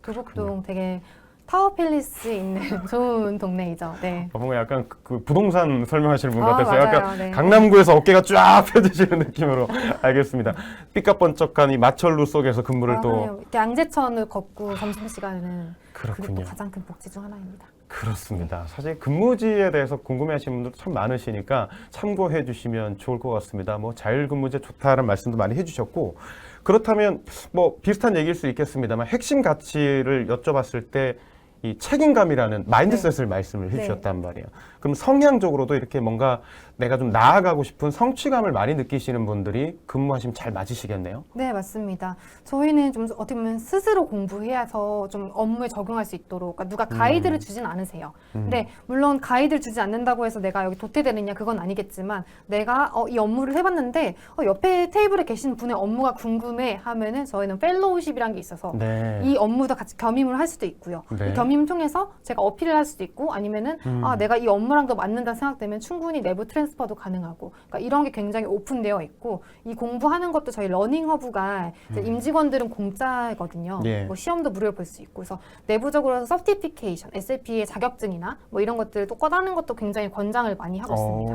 도곡동 되게 타워팰리스 있는 좋은 동네이죠. 네. 뭔가 약간 그 부동산 설명하시는 분 아, 같았어요. 맞아요. 약간 네. 강남구에서 어깨가 쫙 펴지시는 느낌으로 알겠습니다. 삐까번쩍한 이 마철루 속에서 근무를 또 네. 이렇게 양재천을 걷고 점심시간에는 그게 그렇군요. 또 가장 큰 복지 중 하나입니다. 그렇습니다. 사실 근무지에 대해서 궁금해하시는 분들 참 많으시니까 참고해 주시면 좋을 것 같습니다. 뭐 자율근무제 좋다는 말씀도 많이 해주셨고 그렇다면 뭐 비슷한 얘기일 수 있겠습니다만 핵심 가치를 여쭤봤을 때 이 책임감이라는 마인드셋을 말씀을 해주셨단 말이에요. 그럼 성향적으로도 이렇게 뭔가 내가 좀 나아가고 싶은 성취감을 많이 느끼시는 분들이 근무하시면 잘 맞으시겠네요. 네, 맞습니다. 저희는 좀 어떻게 보면 스스로 공부해서 좀 업무에 적용할 수 있도록, 그러니까 누가 가이드를 주진 않으세요. 근데 물론 가이드를 주지 않는다고 해서 내가 여기 도태되느냐 그건 아니겠지만 내가 이 업무를 해봤는데 옆에 테이블에 계신 분의 업무가 궁금해 하면은 저희는 펠로우십이라는 게 있어서 네. 이 업무도 같이 겸임을 할 수도 있고요. 네. 이 겸임 통해서 제가 어필을 할 수도 있고 아니면은 내가 이 업무랑도 맞는다 생각되면 충분히 내부 트랜스퍼도 가능하고 그러니까 이런 게 굉장히 오픈되어 있고 이 공부하는 것도 저희 러닝 허브가 이제 임직원들은 공짜거든요. 예. 뭐 시험도 무료로 볼 수 있고 그래서 내부적으로 서티피케이션, SAP의 자격증이나 뭐 이런 것들 또 꺼다는 것도 굉장히 권장을 많이 하고 있습니다.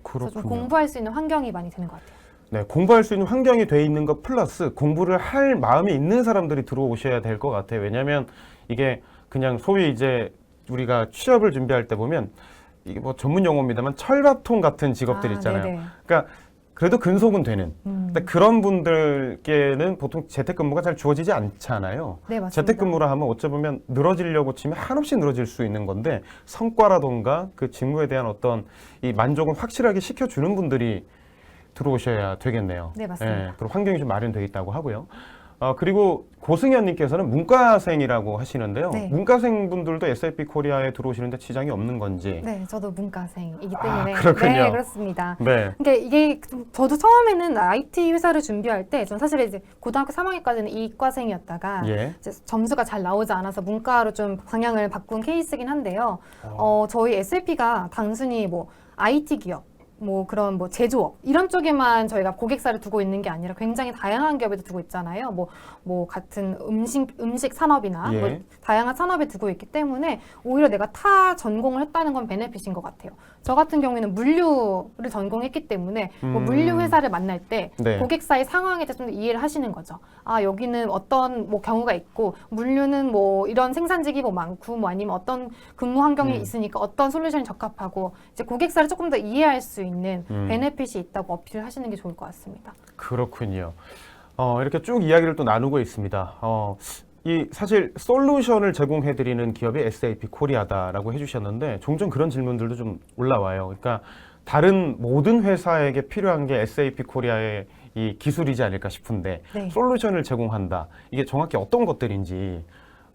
그래서 좀 그렇군요. 공부할 수 있는 환경이 많이 되는 것 같아요. 네, 공부할 수 있는 환경이 돼 있는 것 플러스 공부를 할 마음이 있는 사람들이 들어오셔야 될 것 같아요. 왜냐하면 이게 그냥 소위 이제 우리가 취업을 준비할 때 보면 이게 뭐 전문 용어입니다만 철밥통 같은 직업들 있잖아요. 네네. 그러니까 그래도 근속은 되는. 근데 그런 분들께는 보통 재택근무가 잘 주어지지 않잖아요. 네, 맞습니다. 재택근무라 하면 어찌 보면 늘어지려고 치면 한없이 늘어질 수 있는 건데 성과라던가 그 직무에 대한 어떤 이 만족은 확실하게 시켜주는 분들이 들어오셔야 되겠네요. 네, 맞습니다. 예, 그리고 환경이 좀 마련되어 있다고 하고요. 그리고 고승현님께서는 문과생이라고 하시는데요. 네. 문과생 분들도 SAP 코리아에 들어오시는데 지장이 없는 건지. 네, 저도 문과생이기 아, 때문에 그렇군요. 네, 그렇습니다. 네. 그러니까 이게 저도 처음에는 IT 회사를 준비할 때 전 사실 이제 고등학교 3학년까지는 이과생이었다가 예. 이제 점수가 잘 나오지 않아서 문과로 좀 방향을 바꾼 케이스긴 한데요. 저희 SAP가 단순히 뭐 IT 기업 뭐 그런 뭐 제조업 이런 쪽에만 저희가 고객사를 두고 있는 게 아니라 굉장히 다양한 기업에도 두고 있잖아요. 뭐 같은 음식 산업이나 예. 뭐 다양한 산업에 두고 있기 때문에 오히려 내가 타 전공을 했다는 건 베네핏인 것 같아요. 저 같은 경우에는 물류를 전공했기 때문에 뭐 물류 회사를 만날 때 네. 고객사의 상황에 대해서 좀 이해를 하시는 거죠. 아, 여기는 어떤 뭐 경우가 있고 물류는 뭐 이런 생산직이 뭐 많고 뭐 아니면 어떤 근무 환경이 있으니까 어떤 솔루션이 적합하고 이제 고객사를 조금 더 이해할 수 있는 베네핏이 있다고 어필을 하시는 게 좋을 것 같습니다. 그렇군요. 이렇게 쭉 이야기를 또 나누고 있습니다. 이 사실 솔루션을 제공해드리는 기업이 SAP 코리아다라고 해주셨는데 종종 그런 질문들도 좀 올라와요. 그러니까 다른 모든 회사에게 필요한 게 SAP 코리아의 이 기술이지 않을까 싶은데 네. 솔루션을 제공한다. 이게 정확히 어떤 것들인지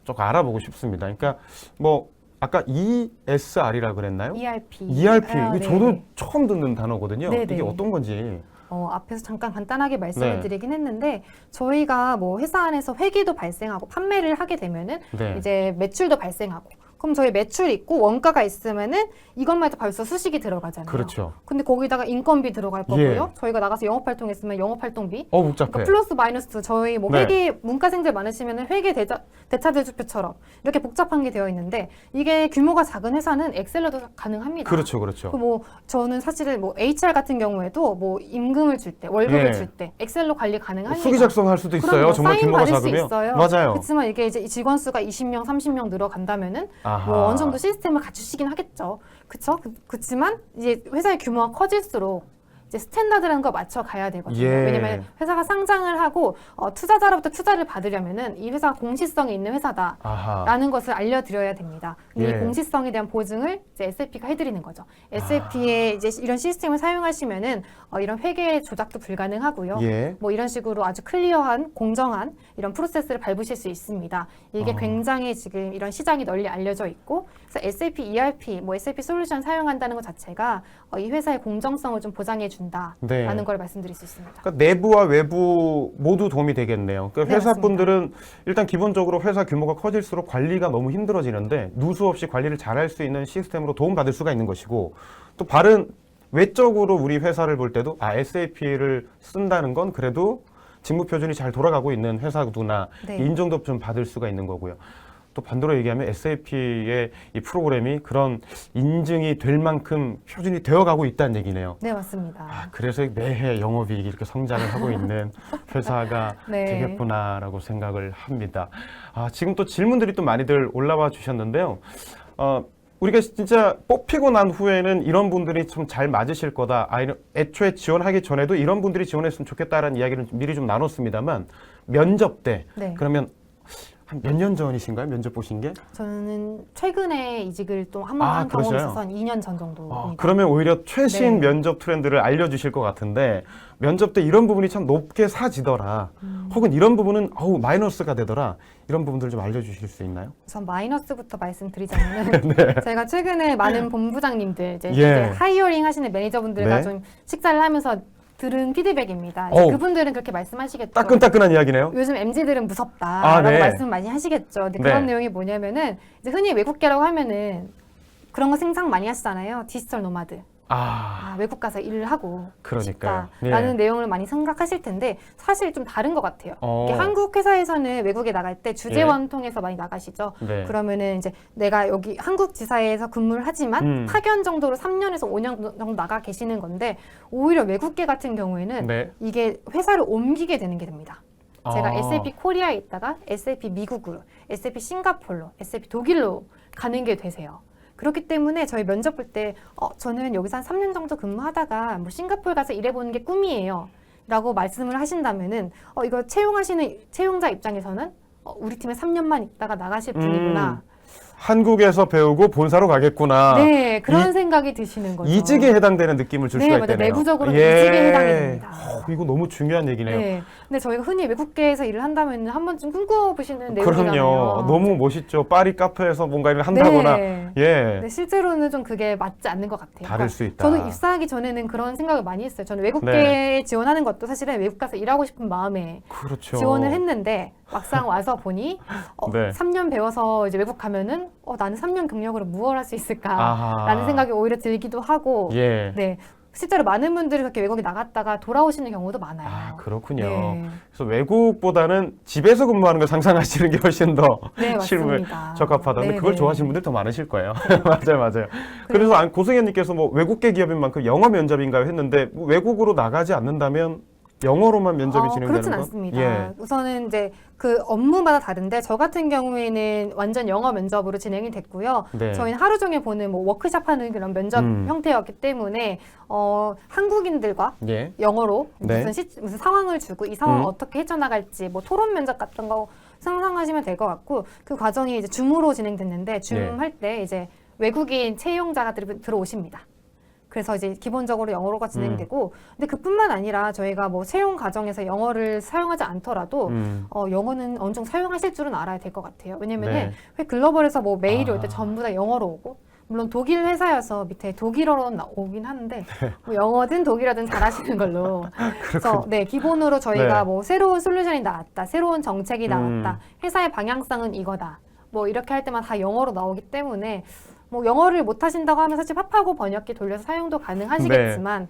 조금 알아보고 싶습니다. 그러니까 뭐 아까 ESR이라 그랬나요? ERP. ERP. 아, 이거 네. 저도 처음 듣는 단어거든요. 네네. 이게 어떤 건지. 앞에서 잠깐 간단하게 말씀을 네. 드리긴 했는데 저희가 뭐 회사 안에서 회계도 발생하고 판매를 하게 되면은 네. 이제 매출도 발생하고 그럼 저희 매출이 있고 원가가 있으면은 이것만 해도 벌써 수식이 들어가잖아요. 그렇죠. 근데 거기다가 인건비 들어갈 거고요. 예. 저희가 나가서 영업활동했으면 영업활동비. 복잡해. 그러니까 플러스 마이너스 저희 뭐 네. 회계 문과생들 많으시면은 회계 대차대조표처럼 이렇게 복잡한 게 되어 있는데 이게 규모가 작은 회사는 엑셀로도 가능합니다. 그렇죠, 그렇죠. 뭐 저는 사실 뭐 HR 같은 경우에도 뭐 임금을 줄 때 월급을 예. 줄 때 엑셀로 관리 가능합니다. 수기 작성할 수도 있어요. 그럼요. 정말 사인 규모가 받을 수 작으면. 있어요. 맞아요. 그렇지만 이게 이제 직원 수가 20명, 30명 늘어간다면은 아하. 뭐 어느 정도 시스템을 갖추시긴 하겠죠. 그렇죠? 그렇지만 이제 회사의 규모가 커질수록 이제 스탠다드라는 거 맞춰 가야 되거든요. 예. 왜냐면 회사가 상장을 하고 투자자로부터 투자를 받으려면은 이 회사가 공시성이 있는 회사다라는 아하. 것을 알려드려야 됩니다. 근데 예. 이 공시성에 대한 보증을 이제 SAP가 해드리는 거죠. SAP의 이제 이런 시스템을 사용하시면은 이런 회계 조작도 불가능하고요. 예. 뭐 이런 식으로 아주 클리어한 공정한 이런 프로세스를 밟으실 수 있습니다. 이게 굉장히 지금 이런 시장이 널리 알려져 있고 그래서 SAP ERP, 뭐 SAP 솔루션 사용한다는 것 자체가 이 회사의 공정성을 좀 보장해 준다라는 네. 걸 말씀드릴 수 있습니다. 그러니까 내부와 외부 모두 도움이 되겠네요. 그러니까 네, 회사분들은 일단 기본적으로 회사 규모가 커질수록 관리가 너무 힘들어지는데 누수 없이 관리를 잘할 수 있는 시스템으로 도움받을 수가 있는 것이고 또 다른 외적으로 우리 회사를 볼 때도 SAP를 쓴다는 건 그래도 직무 표준이 잘 돌아가고 있는 회사구나 네. 인정도 좀 받을 수가 있는 거고요. 또 반대로 얘기하면 SAP의 이 프로그램이 그런 인증이 될 만큼 표준이 되어가고 있다는 얘기네요. 네, 맞습니다. 그래서 매해 영업이익이 이렇게 성장을 하고 있는 회사가 네. 되겠구나라고 생각을 합니다. 지금 또 질문들이 또 많이들 올라와 주셨는데요. 우리가 진짜 뽑히고 난 후에는 이런 분들이 좀 잘 맞으실 거다. 애초에 지원하기 전에도 이런 분들이 지원했으면 좋겠다라는 이야기를 미리 좀 나눴습니다만 면접 때 네. 그러면 한 몇 년 전이신가요? 면접 보신 게? 저는 최근에 이직을 또 한 번 한 경험이 그러셔요? 있어서 한 2년 전 정도입니다. 그러면 오히려 최신 네. 면접 트렌드를 알려주실 것 같은데 면접 때 이런 부분이 참 높게 사지더라. 혹은 이런 부분은 마이너스가 되더라. 이런 부분들 좀 알려주실 수 있나요? 우선 마이너스부터 말씀드리자면 네. 제가 최근에 많은 본부장님들 이제, 예. 이제 하이어링 하시는 매니저분들과 네. 좀 식사를 하면서 들은 피드백입니다. 이제 어우. 그분들은 그렇게 말씀하시겠죠. 따끈따끈한 이야기네요. 요즘 MZ들은 무섭다라고 네. 말씀 많이 하시겠죠. 근데 그런 네. 내용이 뭐냐면은 이제 흔히 외국계라고 하면은 그런 거 생각 많이 하시잖아요. 디지털 노마드. 외국 가서 일을 하고 그러니까요. 싶다라는 예. 내용을 많이 생각하실 텐데 사실 좀 다른 것 같아요. 이게 어. 한국 회사에서는 외국에 나갈 때 주재원 통해서 많이 나가시죠. 네. 그러면은 이제 내가 여기 한국 지사에서 근무를 하지만 파견 정도로 3년에서 5년 정도 나가 계시는 건데 오히려 외국계 같은 경우에는 네. 이게 회사를 옮기게 되는 게 됩니다. 제가 아. SAP 코리아에 있다가 SAP 미국으로, SAP 싱가폴로, SAP 독일로 가는 게 되세요. 그렇기 때문에 저희 면접 볼 때 저는 여기서 한 3년 정도 근무하다가 뭐 싱가포르 가서 일해보는 게 꿈이에요. 라고 말씀을 하신다면은 이거 채용하시는 채용자 입장에서는 우리 팀에 3년만 있다가 나가실 분이구나. 한국에서 배우고 본사로 가겠구나. 네, 그런 생각이 드시는 거죠. 이직에 해당되는 느낌을 줄 네, 수가 맞아요. 있다네요. 내부적으로 이직에 해당이 됩니다. 이거 너무 중요한 얘기네요. 네. 근데 저희가 흔히 외국계에서 일을 한다면 한 번쯤 꿈꿔보시는 내용이잖아요. 그럼요. 너무 멋있죠. 파리 카페에서 뭔가 일을 한다거나. 네. 예. 네, 실제로는 좀 그게 맞지 않는 것 같아요. 다를 수 있다. 저도 입사하기 전에는 그런 생각을 많이 했어요. 저는 외국계에 네. 지원하는 것도 사실은 외국 가서 일하고 싶은 마음에 그렇죠. 지원을 했는데 막상 와서 보니 네. 3년 배워서 이제 외국 가면은 나는 3년 경력으로 무엇을 할 수 있을까라는 아하. 생각이 오히려 들기도 하고 예. 네. 실제로 많은 분들이 그렇게 외국에 나갔다가 돌아오시는 경우도 많아요. 그렇군요. 네. 그래서 외국보다는 집에서 근무하는 걸 상상하시는 게 훨씬 더 네, 실무에 맞습니다. 적합하다는데 네, 그걸 네. 좋아하시는 분들 더 많으실 거예요. 맞아요. 그래서 고승현님께서 뭐 외국계 기업인 만큼 영어 면접인가요 했는데 뭐 외국으로 나가지 않는다면 영어로만 면접이 진행되는 그렇진 건? 않습니다. 예. 우선은 이제 그 업무마다 다른데 저 같은 경우에는 완전 영어 면접으로 진행이 됐고요. 네. 저희는 하루 종일 보는 뭐 워크숍 하는 그런 면접 형태였기 때문에 한국인들과 예. 영어로 네. 무슨 상황을 주고 이 상황을 어떻게 헤쳐나갈지 뭐 토론 면접 같은 거 상상하시면 될 것 같고 그 과정이 이제 줌으로 진행됐는데 줌 할 때 이제 외국인 채용자가 들어오십니다. 그래서 이제 기본적으로 영어로가 진행되고 근데 그뿐만 아니라 저희가 뭐 채용 과정에서 영어를 사용하지 않더라도 영어는 어느 정도 사용하실 줄은 알아야 될 것 같아요. 왜냐면은 회 글로벌에서 뭐 메일이 올 때 전부 다 영어로 오고 물론 독일 회사여서 밑에 독일어로 오긴 하는데 뭐 영어든 독일어든 잘하시는 걸로 그래서 네 기본으로 저희가 네. 뭐 새로운 솔루션이 나왔다, 새로운 정책이 나왔다, 회사의 방향성은 이거다 뭐 이렇게 할 때만 다 영어로 나오기 때문에 뭐 영어를 못 하신다고 하면 사실 팝하고 번역기 돌려서 사용도 가능하시겠지만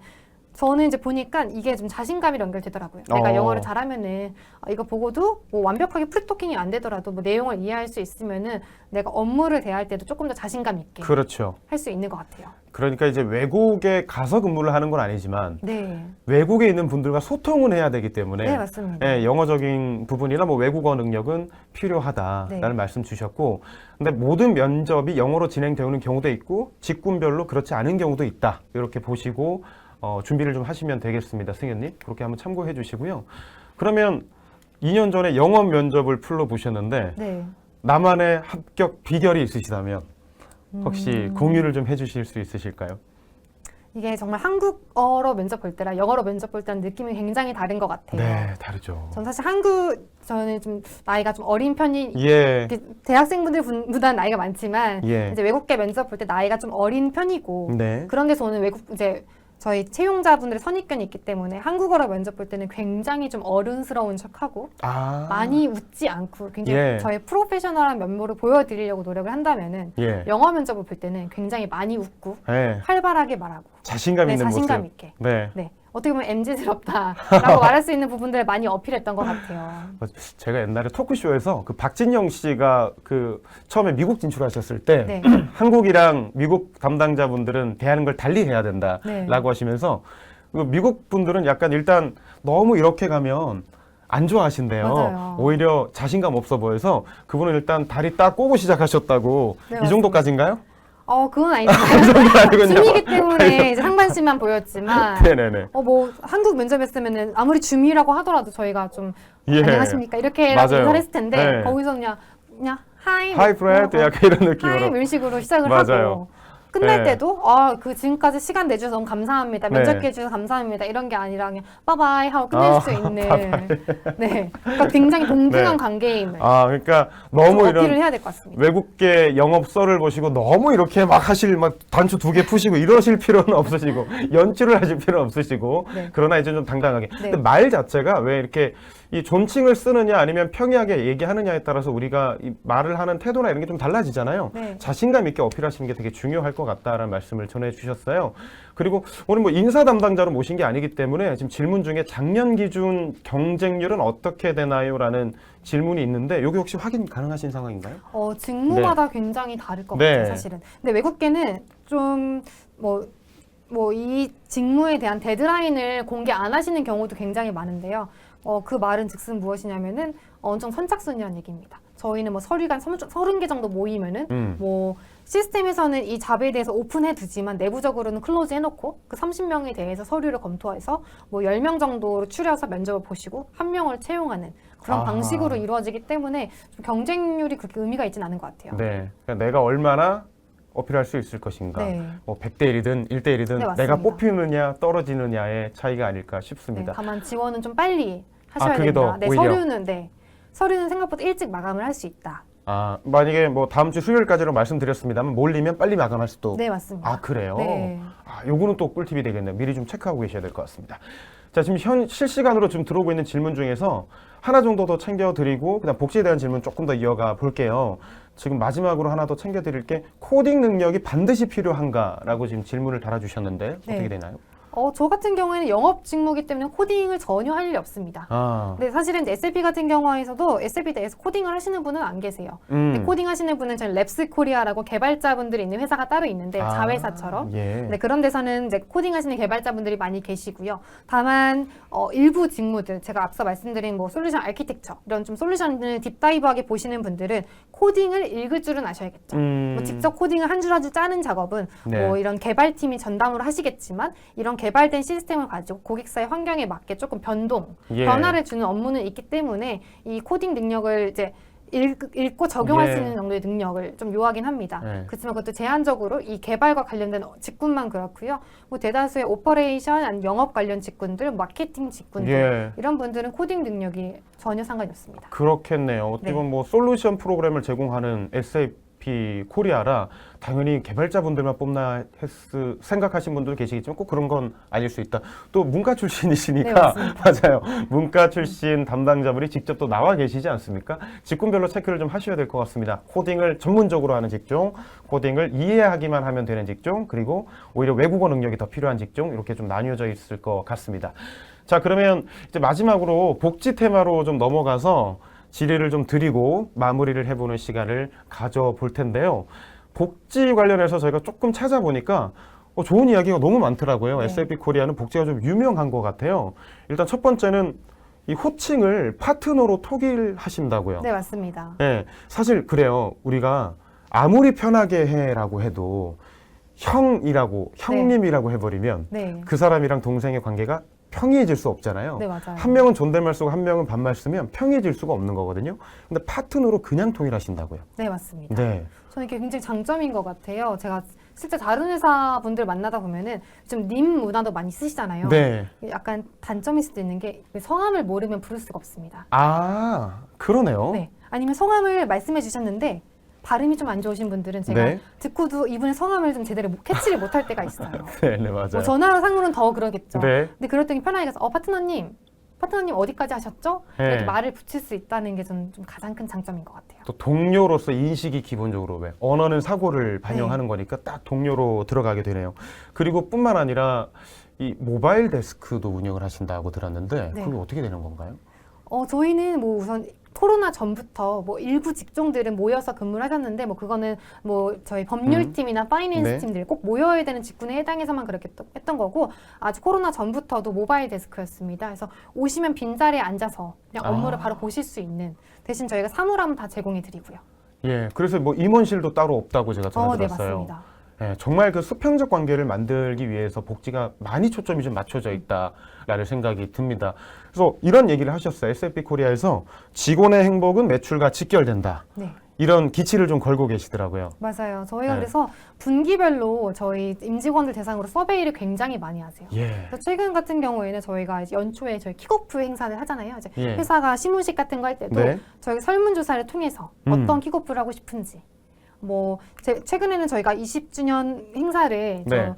저는 이제 보니까 이게 좀 자신감이 연결되더라고요. 내가 영어를 잘하면은 이거 보고도 뭐 완벽하게 풀토킹이 안 되더라도 뭐 내용을 이해할 수 있으면은 내가 업무를 대할 때도 조금 더 자신감 있게 그렇죠. 할 수 있는 것 같아요. 그러니까 이제 외국에 가서 근무를 하는 건 아니지만 네, 외국에 있는 분들과 소통은 해야 되기 때문에 네 맞습니다. 예, 영어적인 부분이나 뭐 외국어 능력은 필요하다라는 네. 말씀 주셨고 근데 모든 면접이 영어로 진행되는 경우도 있고 직군별로 그렇지 않은 경우도 있다. 이렇게 보시고 준비를 좀 하시면 되겠습니다. 승현님. 그렇게 한번 참고해 주시고요. 그러면 2년 전에 영어 면접을 풀러보셨는데 네. 나만의 합격 비결이 있으시다면 혹시 공유를 좀 해주실 수 있으실까요? 이게 정말 한국어로 면접 볼 때랑 영어로 면접 볼 때랑 느낌이 굉장히 다른 것 같아요. 네, 다르죠. 전 사실 저는 좀 나이가 좀 어린 편이 예, 이렇게 대학생분들보다는 나이가 많지만 예. 이제 외국계 면접 볼 때 나이가 좀 어린 편이고 네. 그런 게 저는 이제 저희 채용자분들의 선입견이 있기 때문에 한국어로 면접 볼 때는 굉장히 좀 어른스러운 척하고 많이 웃지 않고 굉장히 예. 저의 프로페셔널한 면모를 보여드리려고 노력을 한다면은 예. 영어 면접을 볼 때는 굉장히 많이 웃고 예. 활발하게 말하고 자신감 네, 있는 자신감 모습. 있게 네. 네 어떻게 보면 MZ스럽다라고 말할 수 있는 부분들을 많이 어필했던 것 같아요. 제가 옛날에 토크쇼에서 그 박진영 씨가 그 처음에 미국 진출하셨을 때 네. 한국이랑 미국 담당자분들은 대하는 걸 달리 해야 네. 된다라고 하시면서 그 미국 분들은 약간 일단 너무 이렇게 가면 안 좋아하신대요. 맞아요. 오히려 자신감 없어 보여서 그분은 일단 다리 딱 꼬고 시작하셨다고 네, 이 정도까지인가요? 그건 아니지만 아니군요. 줌이기 때문에 이제 상반신만 보였지만 네네네. 뭐 한국 면접했으면은 아무리 줌이라고 하더라도 저희가 좀 예. 안녕하십니까 이렇게 맞아요. 인사를 했을 텐데 네. 거기서 그냥 하이 하이 프레드 약간 이런 느낌으로. 하이 이런 식으로 시작을 맞아요. 하고 끝날 네. 때도 그 지금까지 시간 내주셔서 너무 감사합니다. 네. 면접해 주셔서 감사합니다. 이런 게 아니라 그냥 빠바이 하고 끝낼 수 있는 네, 그러니까 굉장히 동등한 네. 관계임을 그러니까 좀 너무 어필을 이런 해야 될 것 같습니다. 외국계 영업 썰을 보시고 너무 이렇게 막 하실 막 단추 2개 푸시고 이러실 필요는 없으시고 연출을 하실 필요는 없으시고 네. 그러나 이제 좀 당당하게. 네. 근데 말 자체가 왜 이렇게 이 존칭을 쓰느냐 아니면 평이하게 얘기하느냐에 따라서 우리가 이 말을 하는 태도나 이런 게 좀 달라지잖아요. 네. 자신감 있게 어필하시는 게 되게 중요할 것 같다라는 말씀을 전해주셨어요. 그리고 오늘 뭐 인사 담당자로 모신 게 아니기 때문에 지금 질문 중에 작년 기준 경쟁률은 어떻게 되나요?라는 질문이 있는데 여기 혹시 확인 가능하신 상황인가요? 직무마다 굉장히 다를 것 네. 같아요, 사실은. 근데 외국계는 좀 이 직무에 대한 데드라인을 공개 안 하시는 경우도 굉장히 많은데요. 그 말은 즉슨 무엇이냐면은 엄청 선착순이라는 얘기입니다. 저희는 뭐 서류가 30개 정도 모이면은 뭐 시스템에서는 이 잡에 대해서 오픈해 두지만 내부적으로는 클로즈 해놓고 그 30명에 대해서 서류를 검토해서 뭐 10명 정도로 추려서 면접을 보시고 한 명을 채용하는 그런 아하. 방식으로 이루어지기 때문에 좀 경쟁률이 그렇게 의미가 있지는 않은 것 같아요. 네. 그러니까 내가 얼마나 어필할 수 있을 것인가. 네. 뭐 100대 1이든 1대 1이든 네, 맞습니다. 내가 뽑히느냐 떨어지느냐의 차이가 아닐까 네, 싶습니다. 다만 지원은 좀 빨리 하셔야 그게 된다. 더 네, 오히려. 서류는 생각보다 일찍 마감을 할 수 있다. 만약에 뭐 다음 주 수요일까지로 말씀드렸습니다만 몰리면 빨리 마감할 수도. 네, 맞습니다. 그래요? 네. 요거는 또 꿀팁이 되겠네요. 미리 좀 체크하고 계셔야 될 것 같습니다. 자, 지금 실시간으로 좀 들어오고 있는 질문 중에서 하나 정도 더 챙겨드리고 그다음 복지에 대한 질문 조금 더 이어가 볼게요. 지금 마지막으로 하나 더 챙겨드릴 게 코딩 능력이 반드시 필요한가라고 지금 질문을 달아주셨는데 네. 어떻게 되나요? 저 같은 경우에는 영업 직무이기 때문에 코딩을 전혀 할 일이 없습니다. 근데 사실은 이제 SAP 같은 경우에서도 SAP 대해서 코딩을 하시는 분은 안 계세요. 근데 코딩 하시는 분은 저희 랩스 코리아라고 개발자분들이 있는 회사가 따로 있는데 자회사처럼. 예. 네, 그런 데서는 이제 코딩 하시는 개발자분들이 많이 계시고요. 다만 일부 직무들 제가 앞서 말씀드린 뭐 솔루션 아키텍처 이런 좀 솔루션을 딥다이브하게 보시는 분들은 코딩을 읽을 줄은 아셔야겠죠. 뭐 직접 코딩을 한 줄 한 줄 짜는 작업은 네. 뭐 이런 개발팀이 전담으로 하시겠지만 이런 개발된 시스템을 가지고 고객사의 환경에 맞게 조금 변화를 주는 업무는 있기 때문에 이 코딩 능력을 이제 읽고 적용할 수 있는 정도의 능력을 좀 요하긴 합니다. 그렇지만 그것도 제한적으로 이 개발과 관련된 직군만 그렇고요. 뭐 대다수의 오퍼레이션, 아니면 영업 관련 직군들, 마케팅 직군들 이런 분들은 코딩 능력이 전혀 상관이 없습니다. 그렇겠네요. 어떻게 보면 뭐 솔루션 프로그램을 제공하는 SAP 코리아라 당연히 개발자분들만 뽑나 생각하신 분도 계시겠지만 꼭 그런 건 아닐 수 있다. 또 문과 출신이시니까 네, 맞아요. 문과 출신 담당자분이 직접 또 나와 계시지 않습니까? 직군별로 체크를 좀 하셔야 될 것 같습니다. 코딩을 전문적으로 하는 직종, 코딩을 이해하기만 하면 되는 직종, 그리고 오히려 외국어 능력이 더 필요한 직종 이렇게 좀 나뉘어져 있을 것 같습니다. 자, 그러면 이제 마지막으로 복지 테마로 좀 넘어가서 질의를 좀 드리고 마무리를 해보는 시간을 가져볼 텐데요. 복지 관련해서 저희가 조금 찾아보니까 좋은 이야기가 너무 많더라고요. 네. SAP 코리아는 복지가 좀 유명한 것 같아요. 일단 첫 번째는 이 호칭을 파트너로 통일하신다고요. 네, 맞습니다. 네, 사실 그래요. 우리가 아무리 편하게 해라고 해도 형님이라고 해버리면 네. 그 사람이랑 동생의 관계가 평이해질 수 없잖아요. 네, 맞아요. 한 명은 존댓말 쓰고 한 명은 반말 쓰면 평이해질 수가 없는 거거든요. 근데 파트너로 그냥 통일하신다고요. 네, 맞습니다. 네. 저는 이게 굉장히 장점인 것 같아요. 제가 실제 다른 회사 분들 만나다 보면은 좀 님 문화도 많이 쓰시잖아요. 네. 약간 단점일 수도 있는 게 성함을 모르면 부를 수가 없습니다. 그러네요. 네. 아니면 성함을 말씀해 주셨는데 발음이 좀 안 좋으신 분들은 제가 네. 듣고도 이분의 성함을 좀 제대로 캐치를 못할 때가 있어요. 네, 맞아요. 뭐 전화상으로는 더 그러겠죠. 네. 근데 그럴 때는 편하게 가서 파트너님 어디까지 하셨죠? 이렇게 네. 말을 붙일 수 있다는 게 저는 좀 가장 큰 장점인 것 같아요. 또 동료로서 인식이 기본적으로 왜 언어는 사고를 반영하는 거니까 딱 동료로 들어가게 되네요. 그리고 뿐만 아니라 이 모바일 데스크도 운영을 하신다고 들었는데 네. 그게 어떻게 되는 건가요? 저희는 뭐 우선 코로나 전부터 뭐 일부 직종들은 모여서 근무를 하셨는데 뭐 그거는 뭐 저희 법률팀이나 파이낸스 네. 팀들 꼭 모여야 되는 직군에 해당해서만 그렇게 했던 거고 아주 코로나 전부터도 모바일 데스크였습니다. 그래서 오시면 빈자리에 앉아서 그냥 업무를 바로 보실 수 있는 대신 저희가 사물함 다 제공해 드리고요. 예, 그래서 뭐 임원실도 따로 없다고 제가 전해 네, 들었어요. 맞습니다. 예, 정말 그 수평적 관계를 만들기 위해서 복지가 많이 초점이 좀 맞춰져 있다라는 생각이 듭니다. 그래서 이런 얘기를 하셨어요. S&P 코리아에서 직원의 행복은 매출과 직결된다. 네. 이런 기치를 좀 걸고 계시더라고요. 맞아요. 저희가 네. 그래서 분기별로 저희 임직원들 대상으로 서베이를 굉장히 많이 하세요. 예. 그래서 최근 같은 경우에는 저희가 이제 연초에 저희 킥오프 행사를 하잖아요. 이제 예. 회사가 신문식 같은 거 할 때도 네. 저희 설문조사를 통해서 어떤 킥오프를 하고 싶은지 뭐 최근에는 저희가 20주년 행사를 네.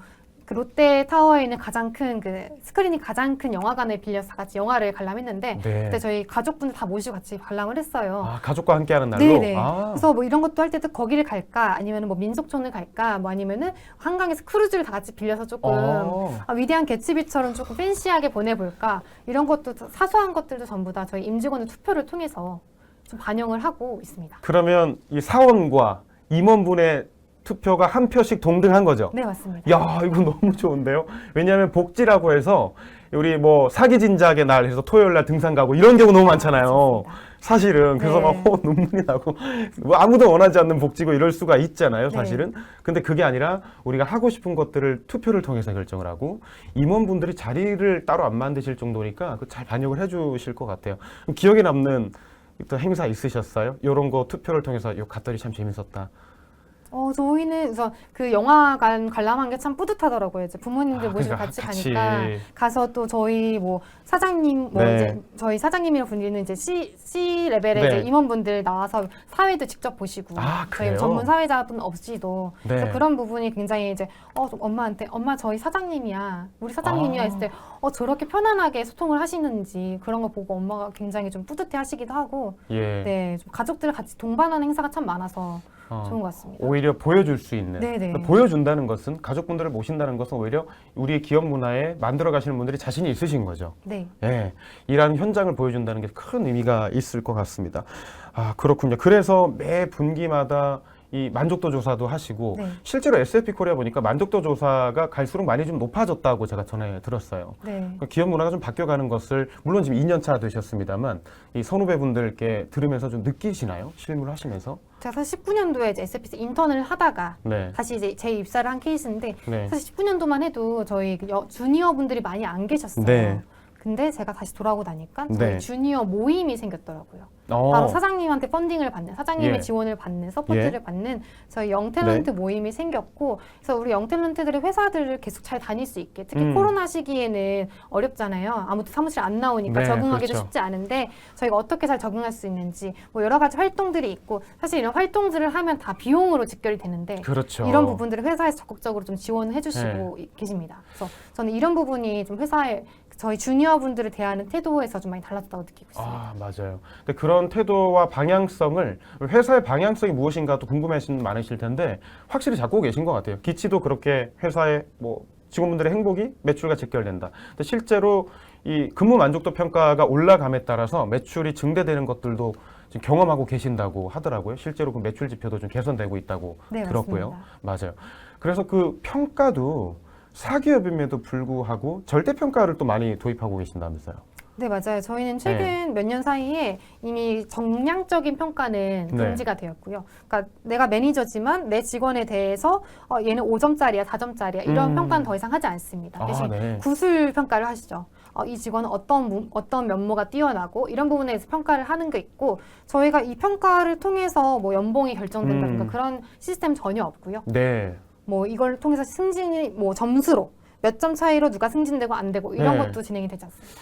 그 롯데타워에 있는 가장 큰 그 스크린이 가장 큰 영화관을 빌려서 같이 영화를 관람했는데 네. 그때 저희 가족분들 다 모시고 같이 관람을 했어요. 아, 가족과 함께하는 날로. 네네. 아. 그래서 뭐 이런 것도 할 때도 거기를 갈까 아니면 뭐 민속촌을 갈까 뭐 아니면은 한강에서 크루즈를 다 같이 빌려서 조금 위대한 개츠비처럼 조금 팬시하게 보내볼까 이런 것도 사소한 것들도 전부 다 저희 임직원의 투표를 통해서 좀 반영을 하고 있습니다. 그러면 이 사원과 임원분의 투표가 한 표씩 동등한 거죠? 네, 맞습니다. 야, 이거 너무 좋은데요? 왜냐하면 복지라고 해서 우리 뭐 사기 진작의 날 해서 토요일 날 등산 가고 이런 경우 너무 많잖아요. 사실은 그래서 네. 막 눈물이 나고 뭐 아무도 원하지 않는 복지고 이럴 수가 있잖아요, 사실은. 근데 그게 아니라 우리가 하고 싶은 것들을 투표를 통해서 결정을 하고 임원분들이 자리를 따로 안 만드실 정도니까 잘 반영을 해주실 것 같아요. 그럼 기억에 남는 또 행사 있으셨어요? 이런 거 투표를 통해서 요 갔더니 참 재밌었다. 저희는 그래서 그 영화관 관람한 게 참 뿌듯하더라고요. 이제 부모님들 모시고 그러니까 같이 같이. 가니까 가서 또 저희 뭐 사장님 뭐 네. 이제 저희 사장님이라 불리는 이제 C 레벨의 네. 이제 임원분들 나와서 사회도 직접 보시고 아, 저희 그래요? 전문 사회자분 없이도 네. 그래서 그런 부분이 굉장히 이제 좀 엄마한테 엄마 저희 사장님이야 우리 사장님이야 했을 때 저렇게 편안하게 소통을 하시는지 그런 거 보고 엄마가 굉장히 좀 뿌듯해 하시기도 하고 예. 네, 좀 가족들 같이 동반하는 행사가 참 많아서 좋은 것 같습니다. 오히려 보여줄 수 있는. 네네. 보여준다는 것은 가족분들을 모신다는 것은 오히려 우리의 기업 문화에 만들어 가시는 분들이 자신이 있으신 거죠. 네. 예. 일하는 현장을 보여준다는 게 큰 의미가 있을 것 같습니다. 아, 그렇군요. 그래서 매 분기마다 이 만족도 조사도 하시고 네. 실제로 S&P 코리아 보니까 만족도 조사가 갈수록 많이 좀 높아졌다고 제가 전에 들었어요. 네. 기업 문화가 좀 바뀌어가는 것을 물론 지금 2년 차 되셨습니다만 이 선후배분들께 들으면서 좀 느끼시나요? 실무를 하시면서? 제가 사실 19년도에 이제 SFP에서 인턴을 하다가 네. 다시 이제 재입사를 한 케이스인데 네. 사실 19년도만 해도 저희 그 주니어 분들이 많이 안 계셨어요. 네. 근데 제가 다시 돌아오고 나니까 저희 네. 주니어 모임이 생겼더라고요. 바로 사장님한테 펀딩을 받는, 사장님의 예. 지원을 받는, 서포트를 예. 받는 저희 영탤런트 모임이 생겼고, 그래서 우리 영탤런트들이 회사들을 계속 잘 다닐 수 있게, 특히 코로나 시기에는 어렵잖아요. 아무도 사무실 안 나오니까 네, 적응하기도 그렇죠. 쉽지 않은데 저희가 어떻게 잘 적응할 수 있는지 뭐 여러 가지 활동들이 있고, 사실 이런 활동들을 하면 다 비용으로 직결이 되는데 그렇죠. 이런 부분들을 회사에서 적극적으로 좀 지원을 해주시고 계십니다. 그래서 저는 이런 부분이 좀 회사에 저희 주니어 분들을 대하는 태도에서 좀 많이 달라졌다고 느끼고 있습니다. 아, 맞아요. 근데 그런 태도와 방향성을 회사의 방향성이 무엇인가 또 궁금해하시는 분 많으실 텐데 확실히 잡고 계신 것 같아요. 기치도 그렇게 회사의 뭐 직원분들의 행복이 매출과 직결된다. 근데 실제로 이 근무 만족도 평가가 올라감에 따라서 매출이 증대되는 것들도 지금 경험하고 계신다고 하더라고요. 실제로 그 매출 지표도 좀 개선되고 있다고 네, 들었고요. 맞아요. 그래서 그 평가도 사기업임에도 불구하고 절대평가를 또 많이 도입하고 계신다면서요. 네, 맞아요. 저희는 최근 몇 년 사이에 이미 정량적인 평가는 네. 금지가 되었고요. 그러니까 내가 매니저지만 내 직원에 대해서 얘는 5점짜리야, 4점짜리야 이런 평가는 더 이상 하지 않습니다. 대신 네. 구술 평가를 하시죠. 이 직원은 어떤 면모가 뛰어나고 이런 부분에 대해서 평가를 하는 게 있고 저희가 이 평가를 통해서 뭐 연봉이 결정된다든가 그런 시스템 전혀 없고요. 네. 뭐 이걸 통해서 승진이 뭐 점수로 몇 점 차이로 누가 승진되고 안 되고 이런 네. 것도 진행이 되지 않습니다.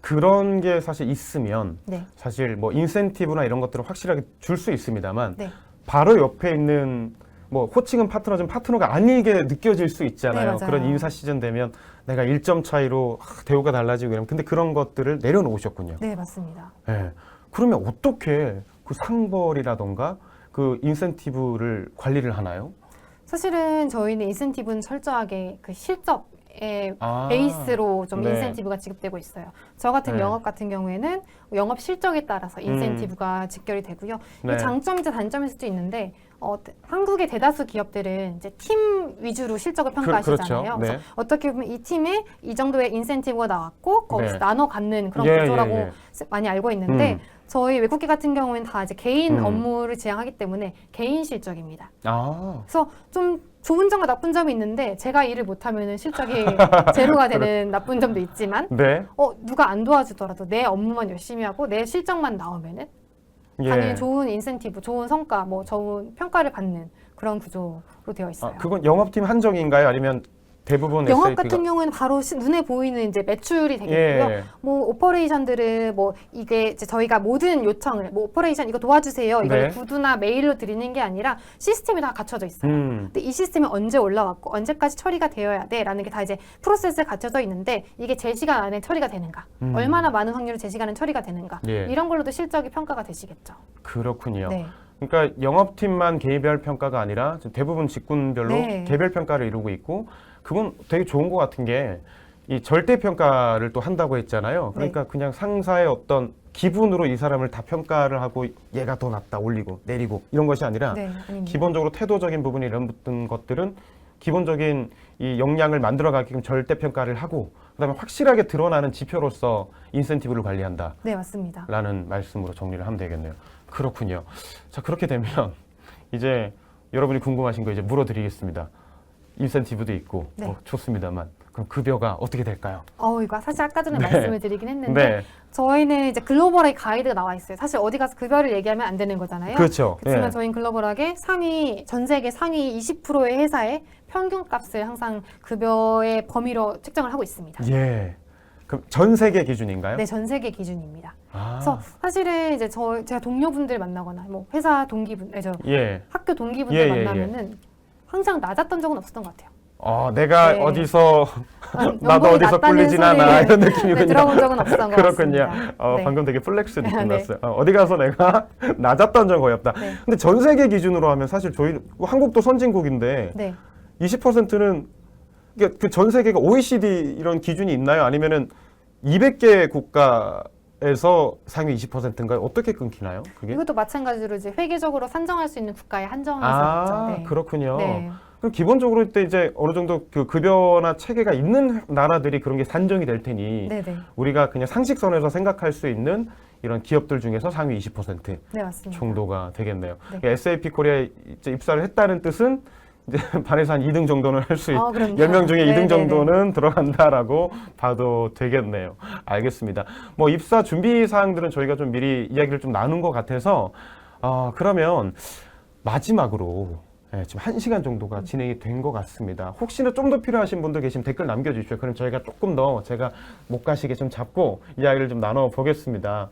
그런 게 사실 있으면 네. 사실 뭐 인센티브나 이런 것들을 확실하게 줄 수 있습니다만 네. 바로 옆에 있는 뭐 호칭은 파트너지만 파트너가 아니게 느껴질 수 있잖아요. 네, 맞아요. 그런 인사 시즌 되면 내가 1점 차이로 대우가 달라지고 이러면 근데 그런 것들을 내려놓으셨군요. 네, 맞습니다. 네. 그러면 어떻게 그 상벌이라던가 그 인센티브를 관리를 하나요? 사실은 저희는 인센티브는 철저하게 그 실적의 아, 베이스로 좀 네. 인센티브가 지급되고 있어요. 저 같은 네. 영업 같은 경우에는 영업 실적에 따라서 인센티브가 직결이 되고요. 네. 이게 장점이자 단점일 수도 있는데 한국의 대다수 기업들은 이제 팀 위주로 실적을 평가하시잖아요. 그렇죠. 그래서 네. 어떻게 보면 이 팀에 이 정도의 인센티브가 나왔고 거기서 네. 나눠 갖는 그런 예, 구조라고 예, 많이 알고 있는데 저희 외국계 같은 경우에는 다 이제 개인 음. 업무를 지향하기 때문에 개인 실적입니다. 아, 그래서 좀 좋은 점과 나쁜 점이 있는데 제가 일을 못하면 실적이 제로가 되는 나쁜 점도 있지만 네. 누가 안 도와주더라도 내 업무만 열심히 하고 내 실적만 나오면은 당연히 좋은 인센티브, 좋은 성과, 뭐 좋은 평가를 받는 그런 구조로 되어 있어요. 그건 영업팀 한정인가요? 아니면 대부분 영업 SAP가? 같은 경우에는 바로 눈에 보이는 이제 매출이 되겠고요. 예. 뭐 오퍼레이션들은 뭐 이게 이제 저희가 모든 요청을 뭐 오퍼레이션 이거 도와주세요. 이걸 네. 구두나 메일로 드리는 게 아니라 시스템이 다 갖춰져 있어요. 근데 이 시스템이 언제 올라왔고 언제까지 처리가 되어야 돼라는 게 다 이제 프로세스에 갖춰져 있는데 이게 제 시간 안에 처리가 되는가, 얼마나 많은 확률로 제 시간에 처리가 되는가 예. 이런 걸로도 실적이 평가가 되시겠죠. 그렇군요. 네. 그러니까 영업팀만 개별 평가가 아니라 지금 대부분 직군별로 네. 개별 평가를 이루고 있고, 그건 되게 좋은 것 같은 게 이 절대 평가를 또 한다고 했잖아요. 그러니까 그냥 상사의 어떤 기분으로 이 사람을 다 평가를 하고 얘가 더 낫다 올리고 내리고 이런 것이 아니라 네, 아닙니다. 기본적으로 태도적인 부분이 이런 것들은 기본적인 이 역량을 만들어가게끔 절대 평가를 하고, 그다음에 확실하게 드러나는 지표로서 인센티브를 관리한다. 네, 맞습니다. 라는 말씀으로 정리를 하면 되겠네요. 그렇군요. 자, 그렇게 되면 이제 여러분이 궁금하신 거 이제 물어드리겠습니다. 인센티브도 있고 네. 좋습니다만 그럼 급여가 어떻게 될까요? 이거 사실 아까 전에 네. 말씀을 드리긴 했는데 네, 저희는 이제 글로벌하게 가이드가 나와 있어요. 사실 어디 가서 급여를 얘기하면 안 되는 거잖아요. 그렇죠. 그렇지만 예. 저희는 글로벌하게 전 세계 상위 20%의 회사의 평균값을 항상 급여의 범위로 측정을 하고 있습니다. 예. 그럼 전 세계 기준인가요? 네, 전 세계 기준입니다. 아, 그래서 사실은 이제 제가 동료분들 만나거나 뭐 회사 동기분, 예. 학교 동기분들 예, 예, 만나면은 항상 낮았던 적은 없었던 것 같아요. 내가 네. 어디서 나도 연봉이 어디서 낮다는 꿀리진 않아 소리를 이런 느낌이군요. 네, 들어본 적은 없었던 것 그렇군요. 같습니다. 네. 방금 되게 플렉스 느낌 네. 났어요. 어디 가서 내가 낮았던 적 거의 없다. 네. 근데 전 세계 기준으로 하면 사실 저희 한국도 선진국인데 네. 20%는 그 전 세계가 OECD 이런 기준이 있나요? 아니면은 200개 국가에서 상위 20%인가요? 어떻게 끊기나요? 그게? 이것도 마찬가지로 이제 회계적으로 산정할 수 있는 국가에 한정해서 있죠. 네. 그렇군요. 네. 그럼 기본적으로 이때 이제 어느 정도 그 급여나 체계가 있는 나라들이 그런 게 산정이 될 테니 네네. 우리가 그냥 상식선에서 생각할 수 있는 이런 기업들 중에서 상위 20% 네, 맞습니다. 정도가 되겠네요. 네. 그러니까 SAP 코리아에 이제 입사를 했다는 뜻은 이제 반에서 한 2등 정도는 할 수 그럼요. 10명 중에 2등 네네네. 정도는 들어간다라고 봐도 되겠네요. 알겠습니다. 뭐 입사 준비 사항들은 저희가 좀 미리 이야기를 좀 나눈 것 같아서 그러면 마지막으로 지금 1시간 정도가 진행이 된 것 같습니다. 혹시나 좀 더 필요하신 분들 계시면 댓글 남겨주십시오. 그럼 저희가 조금 더 제가 못 가시게 좀 잡고 이야기를 좀 나눠보겠습니다.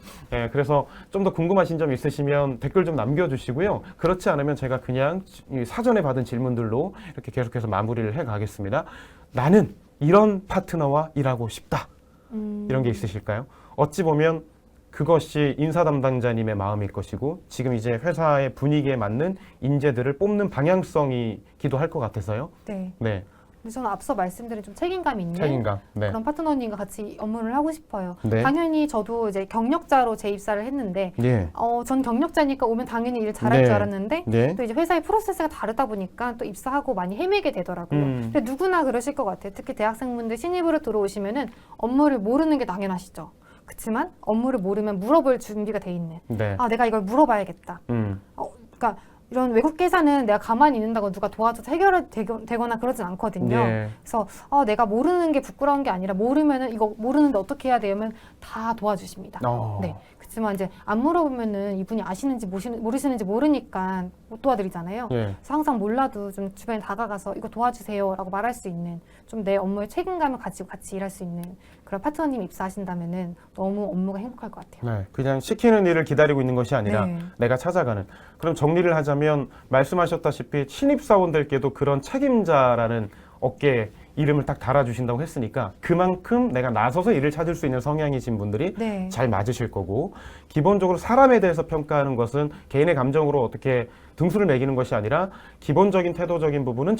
그래서 좀 더 궁금하신 점 있으시면 댓글 좀 남겨주시고요. 그렇지 않으면 제가 그냥 사전에 받은 질문들로 이렇게 계속해서 마무리를 해가겠습니다. 나는 이런 파트너와 일하고 싶다. 이런 게 있으실까요? 어찌 보면 그것이 인사 담당자님의 마음일 것이고 지금 이제 회사의 분위기에 맞는 인재들을 뽑는 방향성이기도 할 것 같아서요. 네. 네, 근데 저는 앞서 말씀드린 좀 책임감 있는 책임감. 네. 그런 파트너님과 같이 업무를 하고 싶어요. 네. 당연히 저도 이제 경력자로 재입사를 했는데, 예. 전 경력자니까 오면 당연히 일 잘할 네. 줄 알았는데, 네. 또 이제 회사의 프로세스가 다르다 보니까 또 입사하고 많이 헤매게 되더라고요. 근데 누구나 그러실 것 같아요. 특히 대학생분들 신입으로 들어오시면은 업무를 모르는 게 당연하시죠. 그렇지만 업무를 모르면 물어볼 준비가 돼 있는. 네. 내가 이걸 물어봐야겠다. 그러니까 이런 외국 회사는 내가 가만히 있는다고 누가 도와줘서 해결되거나 그러진 않거든요. 예. 그래서 내가 모르는 게 부끄러운 게 아니라 모르면은 이거 모르는데 어떻게 해야 되면 다 도와주십니다. 네. 그렇지만 이제 안 물어보면은 이분이 아시는지 모르시는지 모르니까 못 도와드리잖아요. 예. 그래서 항상 몰라도 좀 주변에 다가가서 이거 도와주세요라고 말할 수 있는 좀 내 업무에 책임감을 가지고 같이 일할 수 있는 그런 파트너님 입사하신다면은 너무 업무가 행복할 것 같아요. 네, 그냥 시키는 일을 기다리고 있는 것이 아니라 네. 내가 찾아가는. 그럼 정리를 하자면 말씀하셨다시피 신입사원들께도 그런 책임자라는 어깨에 이름을 딱 달아주신다고 했으니까 그만큼 내가 나서서 일을 찾을 수 있는 성향이신 분들이 네. 잘 맞으실 거고, 기본적으로 사람에 대해서 평가하는 것은 개인의 감정으로 어떻게 등수를 매기는 것이 아니라 기본적인 태도적인 부분은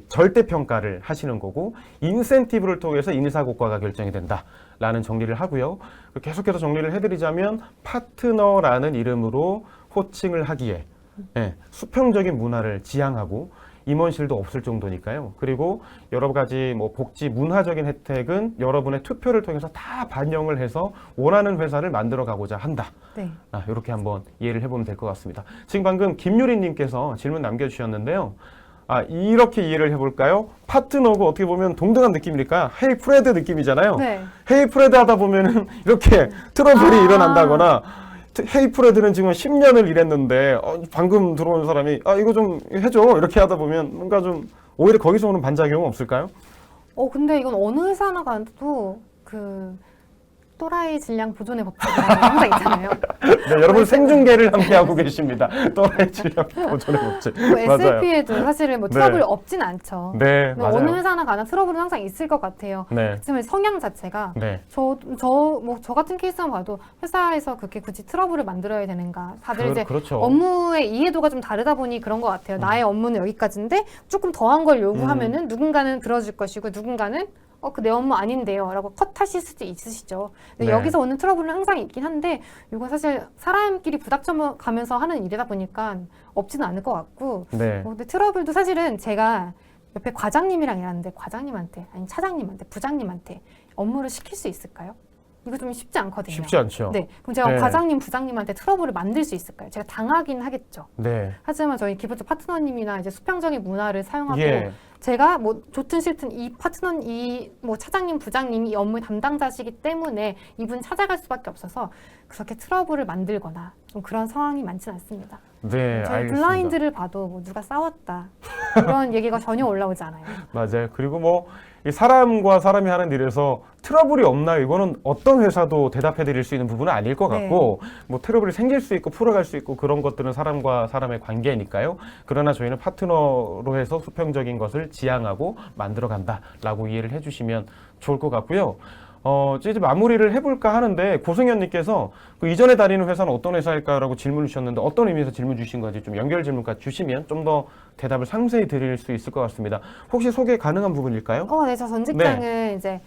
절대 평가를 하시는 거고, 인센티브를 통해서 인사고과가 결정이 된다라는 정리를 하고요. 계속해서 정리를 해드리자면 파트너라는 이름으로 호칭을 하기에 수평적인 문화를 지향하고 임원실도 없을 정도니까요. 그리고 여러 가지 뭐 복지, 문화적인 혜택은 여러분의 투표를 통해서 다 반영을 해서 원하는 회사를 만들어 가고자 한다. 네. 이렇게 한번 이해를 해보면 될 것 같습니다. 지금 방금 김유리님께서 질문 남겨주셨는데요. 이렇게 이해를 해볼까요? 파트너고 어떻게 보면 동등한 느낌이니까 헤이 프레드 느낌이잖아요. 네. 헤이 프레드 하다 보면은 이렇게 트러블이 일어난다거나 헤이 프레드는 지금 10년을 일했는데 방금 들어온 사람이 이거 좀 해줘 이렇게 하다 보면 뭔가 좀 오히려 거기서 오는 반작용은 없을까요? 근데 이건 어느 회사나 가도 그 또라이 질량 보존의 법칙이 항상 있잖아요. 네, 여러분 생중계를 함께 하고 계십니다. 또라이 질량 보존의 법칙. 맞아요. SAP에도 사실은 뭐 트러블이 네. 없진 않죠. 네, 근데 어느 맞아요. 회사나 가나 트러블은 항상 있을 것 같아요. 네, 하지만 성향 자체가 네. 저 같은 케이스만 봐도 회사에서 그렇게 굳이 트러블을 만들어야 되는가. 다들 이제 그렇죠. 업무의 이해도가 좀 다르다 보니 그런 것 같아요. 나의 업무는 여기까지인데 조금 더한 걸 요구하면은 누군가는 들어줄 것이고 누군가는 그 내 업무 아닌데요 라고 컷하실 수도 있으시죠. 근데 네. 여기서 오는 트러블은 항상 있긴 한데 이건 사실 사람끼리 부닥쳐 가면서 하는 일이다 보니까 없지는 않을 것 같고 네. 근데 트러블도 사실은 제가 옆에 과장님이랑 일하는데 과장님한테 아니 차장님한테 부장님한테 업무를 시킬 수 있을까요? 이거 좀 쉽지 않거든요. 쉽지 않죠. 네, 그럼 제가 네. 과장님, 부장님한테 트러블을 만들 수 있을까요? 제가 당하긴 하겠죠. 네. 하지만 저희 기본적 파트너님이나 이제 수평적인 문화를 사용하고 예. 제가 뭐 좋든 싫든 이 파트너 뭐 차장님, 부장님이 이 업무 담당자시기 때문에 이분 찾아갈 수밖에 없어서 그렇게 트러블을 만들거나 좀 그런 상황이 많지는 않습니다. 네, 저희 알겠습니다. 블라인드를 봐도 뭐 누가 싸웠다 이런 얘기가 전혀 올라오지 않아요. 맞아요. 그리고 뭐 이 사람과 사람이 하는 일에서 트러블이 없나요? 이거는 어떤 회사도 대답해 드릴 수 있는 부분은 아닐 것 같고 뭐 트러블이 생길 수 있고 풀어갈 수 있고 그런 것들은 사람과 사람의 관계니까요. 그러나 저희는 파트너로 해서 수평적인 것을 지향하고 만들어 간다라고 이해를 해주시면 좋을 것 같고요. 이제 마무리를 해볼까 하는데 고승현님께서 그 이전에 다니는 회사는 어떤 회사일까라고 질문을 주셨는데 어떤 의미에서 질문 주신 건지 좀 연결 질문까지 주시면 좀 더 대답을 상세히 드릴 수 있을 것 같습니다. 혹시 소개 가능한 부분일까요? 네, 저 전 직장은 이제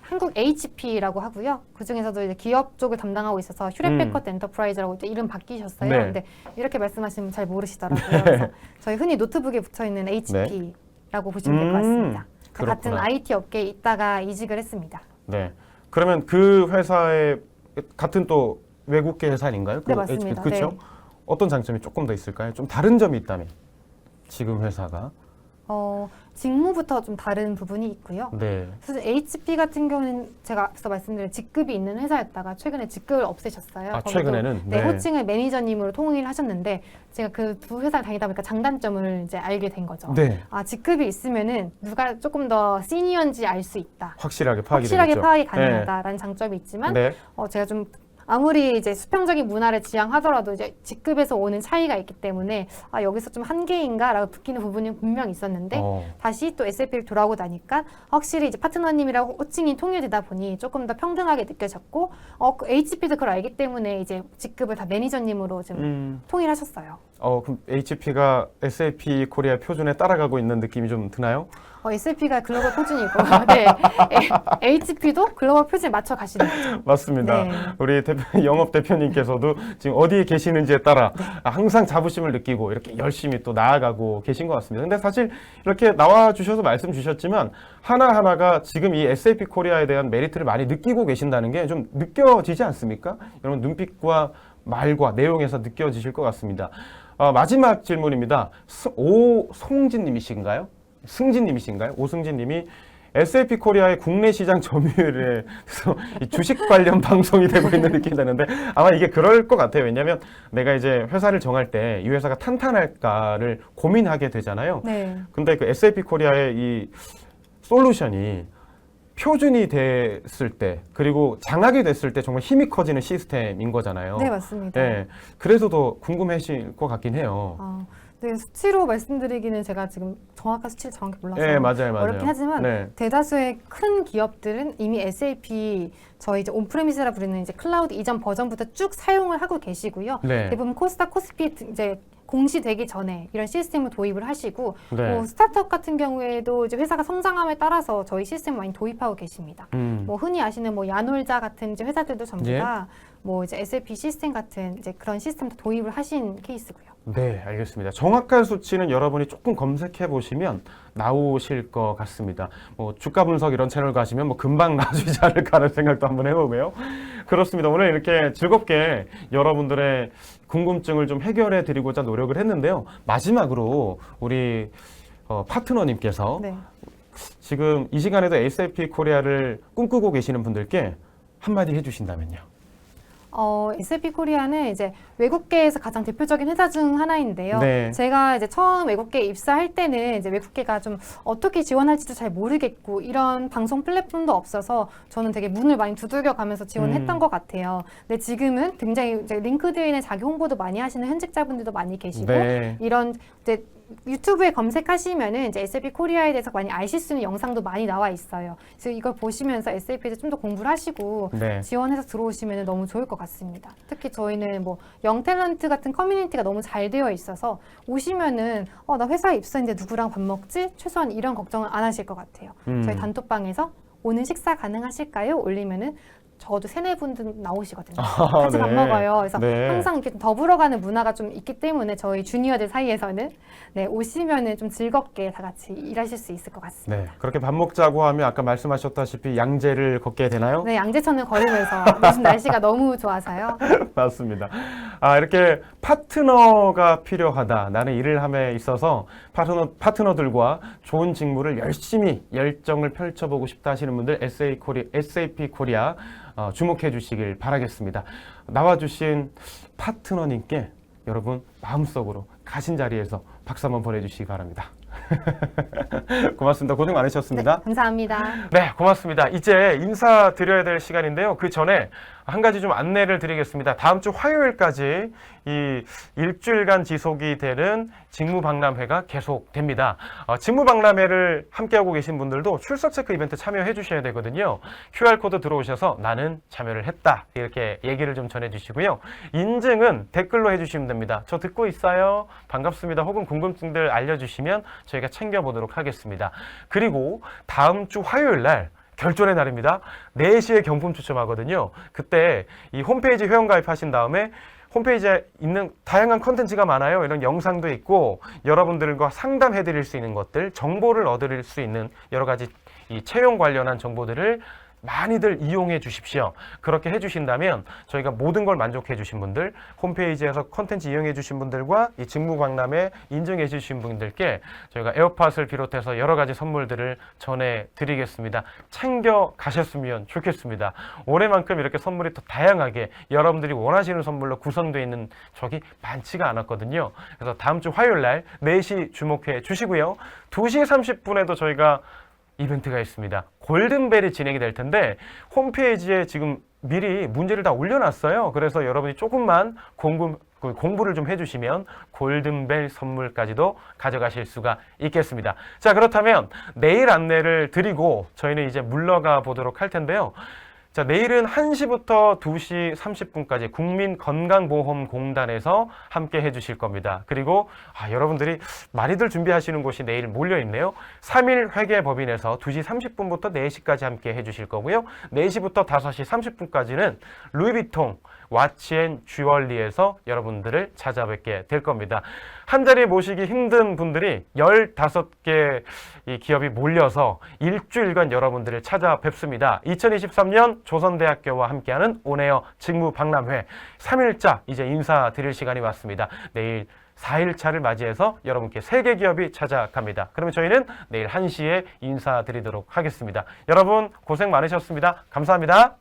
한국 HP라고 하고요. 그 중에서도 이제 기업 쪽을 담당하고 있어서 휴렛패커드 엔터프라이즈라고 이제 이름 바뀌셨어요. 네. 근데 이렇게 말씀하시면 잘 모르시더라고요. 그래서 저희 흔히 노트북에 붙어 있는 HP라고 보시면 될 것 같습니다. 그렇구나. 같은 IT 업계에 있다가 이직을 했습니다. 네. 그러면 그 회사에 같은 또 외국계 회사인가요? 네, 맞습니다. 그렇죠. 네. 어떤 장점이 조금 더 있을까요? 좀 다른 점이 있다면 지금 회사가 직무부터 좀 다른 부분이 있고요. 네. 사실 HP 같은 경우는 제가 앞서 말씀드린 직급이 있는 회사였다가 최근에 직급을 없애셨어요. 거기도 최근에는 네, 호칭을 매니저님으로 통일하셨는데 제가 그 두 회사를 다니다 보니까 장단점을 이제 알게 된 거죠. 네. 직급이 있으면은 누가 조금 더 시니어인지 알 수 있다. 확실하게 파악이 확실하게 되겠죠. 파악이 가능하다라는 장점이 있지만 네. 제가 좀 아무리 이제 수평적인 문화를 지향하더라도 이제 직급에서 오는 차이가 있기 때문에 여기서 좀 한계인가라고 느끼는 부분이 분명히 있었는데 다시 또 SAP를 돌아오고 나니까 확실히 이제 파트너님이라고 호칭이 통일되다 보니 조금 더 평등하게 느껴졌고 그 HP도 그걸 알기 때문에 이제 직급을 다 매니저님으로 좀 통일하셨어요. 그럼 HP가 SAP 코리아 표준에 따라가고 있는 느낌이 좀 드나요? SAP가 글로벌 표준이고 네, HP도 글로벌 표준에 맞춰 가시는 거죠. 맞습니다. 네. 우리 영업 대표님께서도 지금 어디에 계시는지에 따라 항상 자부심을 느끼고 이렇게 열심히 또 나아가고 계신 것 같습니다. 근데 사실 이렇게 나와 주셔서 말씀 주셨지만 하나하나가 지금 이 SAP 코리아에 대한 메리트를 많이 느끼고 계신다는 게 좀 느껴지지 않습니까? 여러분 눈빛과 말과 내용에서 느껴지실 것 같습니다. 마지막 질문입니다. 오송진님이신가요? 승진님이신가요? 오승진님이 SAP 코리아의 국내 시장 점유율에 대해서 주식 관련 방송이 되고 있는 느낌이 드는데 아마 이게 그럴 것 같아요. 왜냐하면 내가 이제 회사를 정할 때 이 회사가 탄탄할까를 고민하게 되잖아요. 네. 근데 그 SAP 코리아의 이 솔루션이 표준이 됐을 때 그리고 장악이 됐을 때 정말 힘이 커지는 시스템인 거잖아요. 네, 맞습니다. 네, 그래서 더 궁금해하실 것 같긴 해요. 네, 수치로 말씀드리기는 제가 지금 정확한 수치를 정확히 몰라서 네, 맞아요. 어렵긴 하지만 네. 대다수의 큰 기업들은 이미 SAP 저희 이제 온프레미스라 부르는 이제 클라우드 이전 버전부터 쭉 사용을 하고 계시고요. 네. 대부분 코스닥, 코스피 이제 공시되기 전에 이런 시스템을 도입을 하시고 네. 뭐 스타트업 같은 경우에도 이제 회사가 성장함에 따라서 저희 시스템 많이 도입하고 계십니다. 뭐 흔히 아시는 뭐 야놀자 같은 이제 회사들도 전부 예. 다 뭐 이제 SAP 시스템 같은 이제 그런 시스템도 도입을 하신 케이스고요. 네, 알겠습니다. 정확한 수치는 여러분이 조금 검색해 보시면 나오실 것 같습니다. 뭐 주가 분석 이런 채널 가시면 뭐 금방 나오지 않을까 하는 생각도 한번 해보고요. 그렇습니다. 오늘 이렇게 즐겁게 여러분들의 궁금증을 좀 해결해 드리고자 노력을 했는데요. 마지막으로 우리 파트너님께서 네. 지금 이 시간에도 SAP 코리아를 꿈꾸고 계시는 분들께 한마디 해주신다면요. SAP 코리아는 이제 외국계에서 가장 대표적인 회사 중 하나인데요. 네. 제가 이제 처음 외국계에 입사할 때는 이제 외국계가 좀 어떻게 지원할지도 잘 모르겠고 이런 방송 플랫폼도 없어서 저는 되게 문을 많이 두들겨 가면서 지원했던 것 같아요. 근데 지금은 굉장히 이제 링크드인에 자기 홍보도 많이 하시는 현직자분들도 많이 계시고 네. 이런 이제 유튜브에 검색하시면은 이제 SAP 코리아에 대해서 많이 아실 수 있는 영상도 많이 나와 있어요. 그래서 이걸 보시면서 SAP에 좀 더 공부를 하시고 네. 지원해서 들어오시면 너무 좋을 것 같습니다. 특히 저희는 뭐 영탤런트 같은 커뮤니티가 너무 잘 되어 있어서 오시면은 나 회사에 입사했는데 누구랑 밥 먹지? 최소한 이런 걱정을 안 하실 것 같아요. 저희 단톡방에서 오늘 식사 가능하실까요? 올리면은 저도 3-4분 나오시거든요. 같이 밥 네. 먹어요. 그래서 네. 항상 이렇게 좀 더불어가는 문화가 좀 있기 때문에 저희 주니어들 사이에서는 네, 오시면은 좀 즐겁게 다 같이 일하실 수 있을 것 같습니다. 네, 그렇게 밥 먹자고 하면 아까 말씀하셨다시피 양재를 걷게 되나요? 네, 양재천을 걸으면서 요즘 날씨가 너무 좋아서요. 맞습니다. 이렇게 파트너가 필요하다. 나는 일을 함에 있어서 파트너들과 좋은 직무를 열심히 열정을 펼쳐보고 싶다 하시는 분들 SAP 코리아 주목해 주시길 바라겠습니다. 나와주신 파트너님께 여러분 마음속으로 가신 자리에서 박수 한번 보내주시기 바랍니다. 고맙습니다. 고생 많으셨습니다. 네, 감사합니다. 네, 고맙습니다. 이제 인사드려야 될 시간인데요. 그 전에 한 가지 좀 안내를 드리겠습니다. 다음 주 화요일까지 이 일주일간 지속이 되는 직무박람회가 계속됩니다. 직무박람회를 함께하고 계신 분들도 출석 체크 이벤트 참여해 주셔야 되거든요. QR코드 들어오셔서 나는 참여를 했다. 이렇게 얘기를 좀 전해주시고요. 인증은 댓글로 해주시면 됩니다. 저 듣고 있어요. 반갑습니다. 혹은 궁금증들 알려주시면 저희가 챙겨보도록 하겠습니다. 그리고 다음 주 화요일 날 결전의 날입니다. 4시에 경품 추첨하거든요. 그때 이 홈페이지 회원가입하신 다음에 홈페이지에 있는 다양한 컨텐츠가 많아요. 이런 영상도 있고 여러분들과 상담해 드릴 수 있는 것들, 정보를 얻을 수 있는 여러 가지 이 채용 관련한 정보들을 많이들 이용해 주십시오. 그렇게 해주신다면 저희가 모든 걸 만족해 주신 분들, 홈페이지에서 컨텐츠 이용해 주신 분들과 이 직무박람회 인증해 주신 분들께 저희가 에어팟을 비롯해서 여러 가지 선물들을 전해드리겠습니다. 챙겨 가셨으면 좋겠습니다. 올해만큼 이렇게 선물이 더 다양하게 여러분들이 원하시는 선물로 구성되어 있는 적이 많지가 않았거든요. 그래서 다음 주 화요일 날 4시 주목해 주시고요. 2시 30분에도 저희가 이벤트가 있습니다. 골든벨이 진행이 될 텐데 홈페이지에 지금 미리 문제를 다 올려놨어요. 그래서 여러분이 조금만 공부를 좀 해주시면 골든벨 선물까지도 가져가실 수가 있겠습니다. 자, 그렇다면 내일 안내를 드리고 저희는 이제 물러가 보도록 할 텐데요. 자, 내일은 1시부터 2시 30분까지 국민건강보험공단에서 함께 해주실 겁니다. 그리고 여러분들이 많이들 준비하시는 곳이 내일 몰려있네요. 3일 회계법인에서 2시 30분부터 4시까지 함께 해주실 거고요. 4시부터 5시 30분까지는 루이비통 와치앤주얼리에서 여러분들을 찾아뵙게 될 겁니다. 한 자리에 모시기 힘든 분들이 15개 이 기업이 몰려서 일주일간 여러분들을 찾아뵙습니다. 2023년 조선대학교와 함께하는 온에어 직무박람회 3일차 이제 인사드릴 시간이 왔습니다. 내일 4일차를 맞이해서 여러분께 3개 기업이 찾아갑니다. 그러면 저희는 내일 1시에 인사드리도록 하겠습니다. 여러분 고생 많으셨습니다. 감사합니다.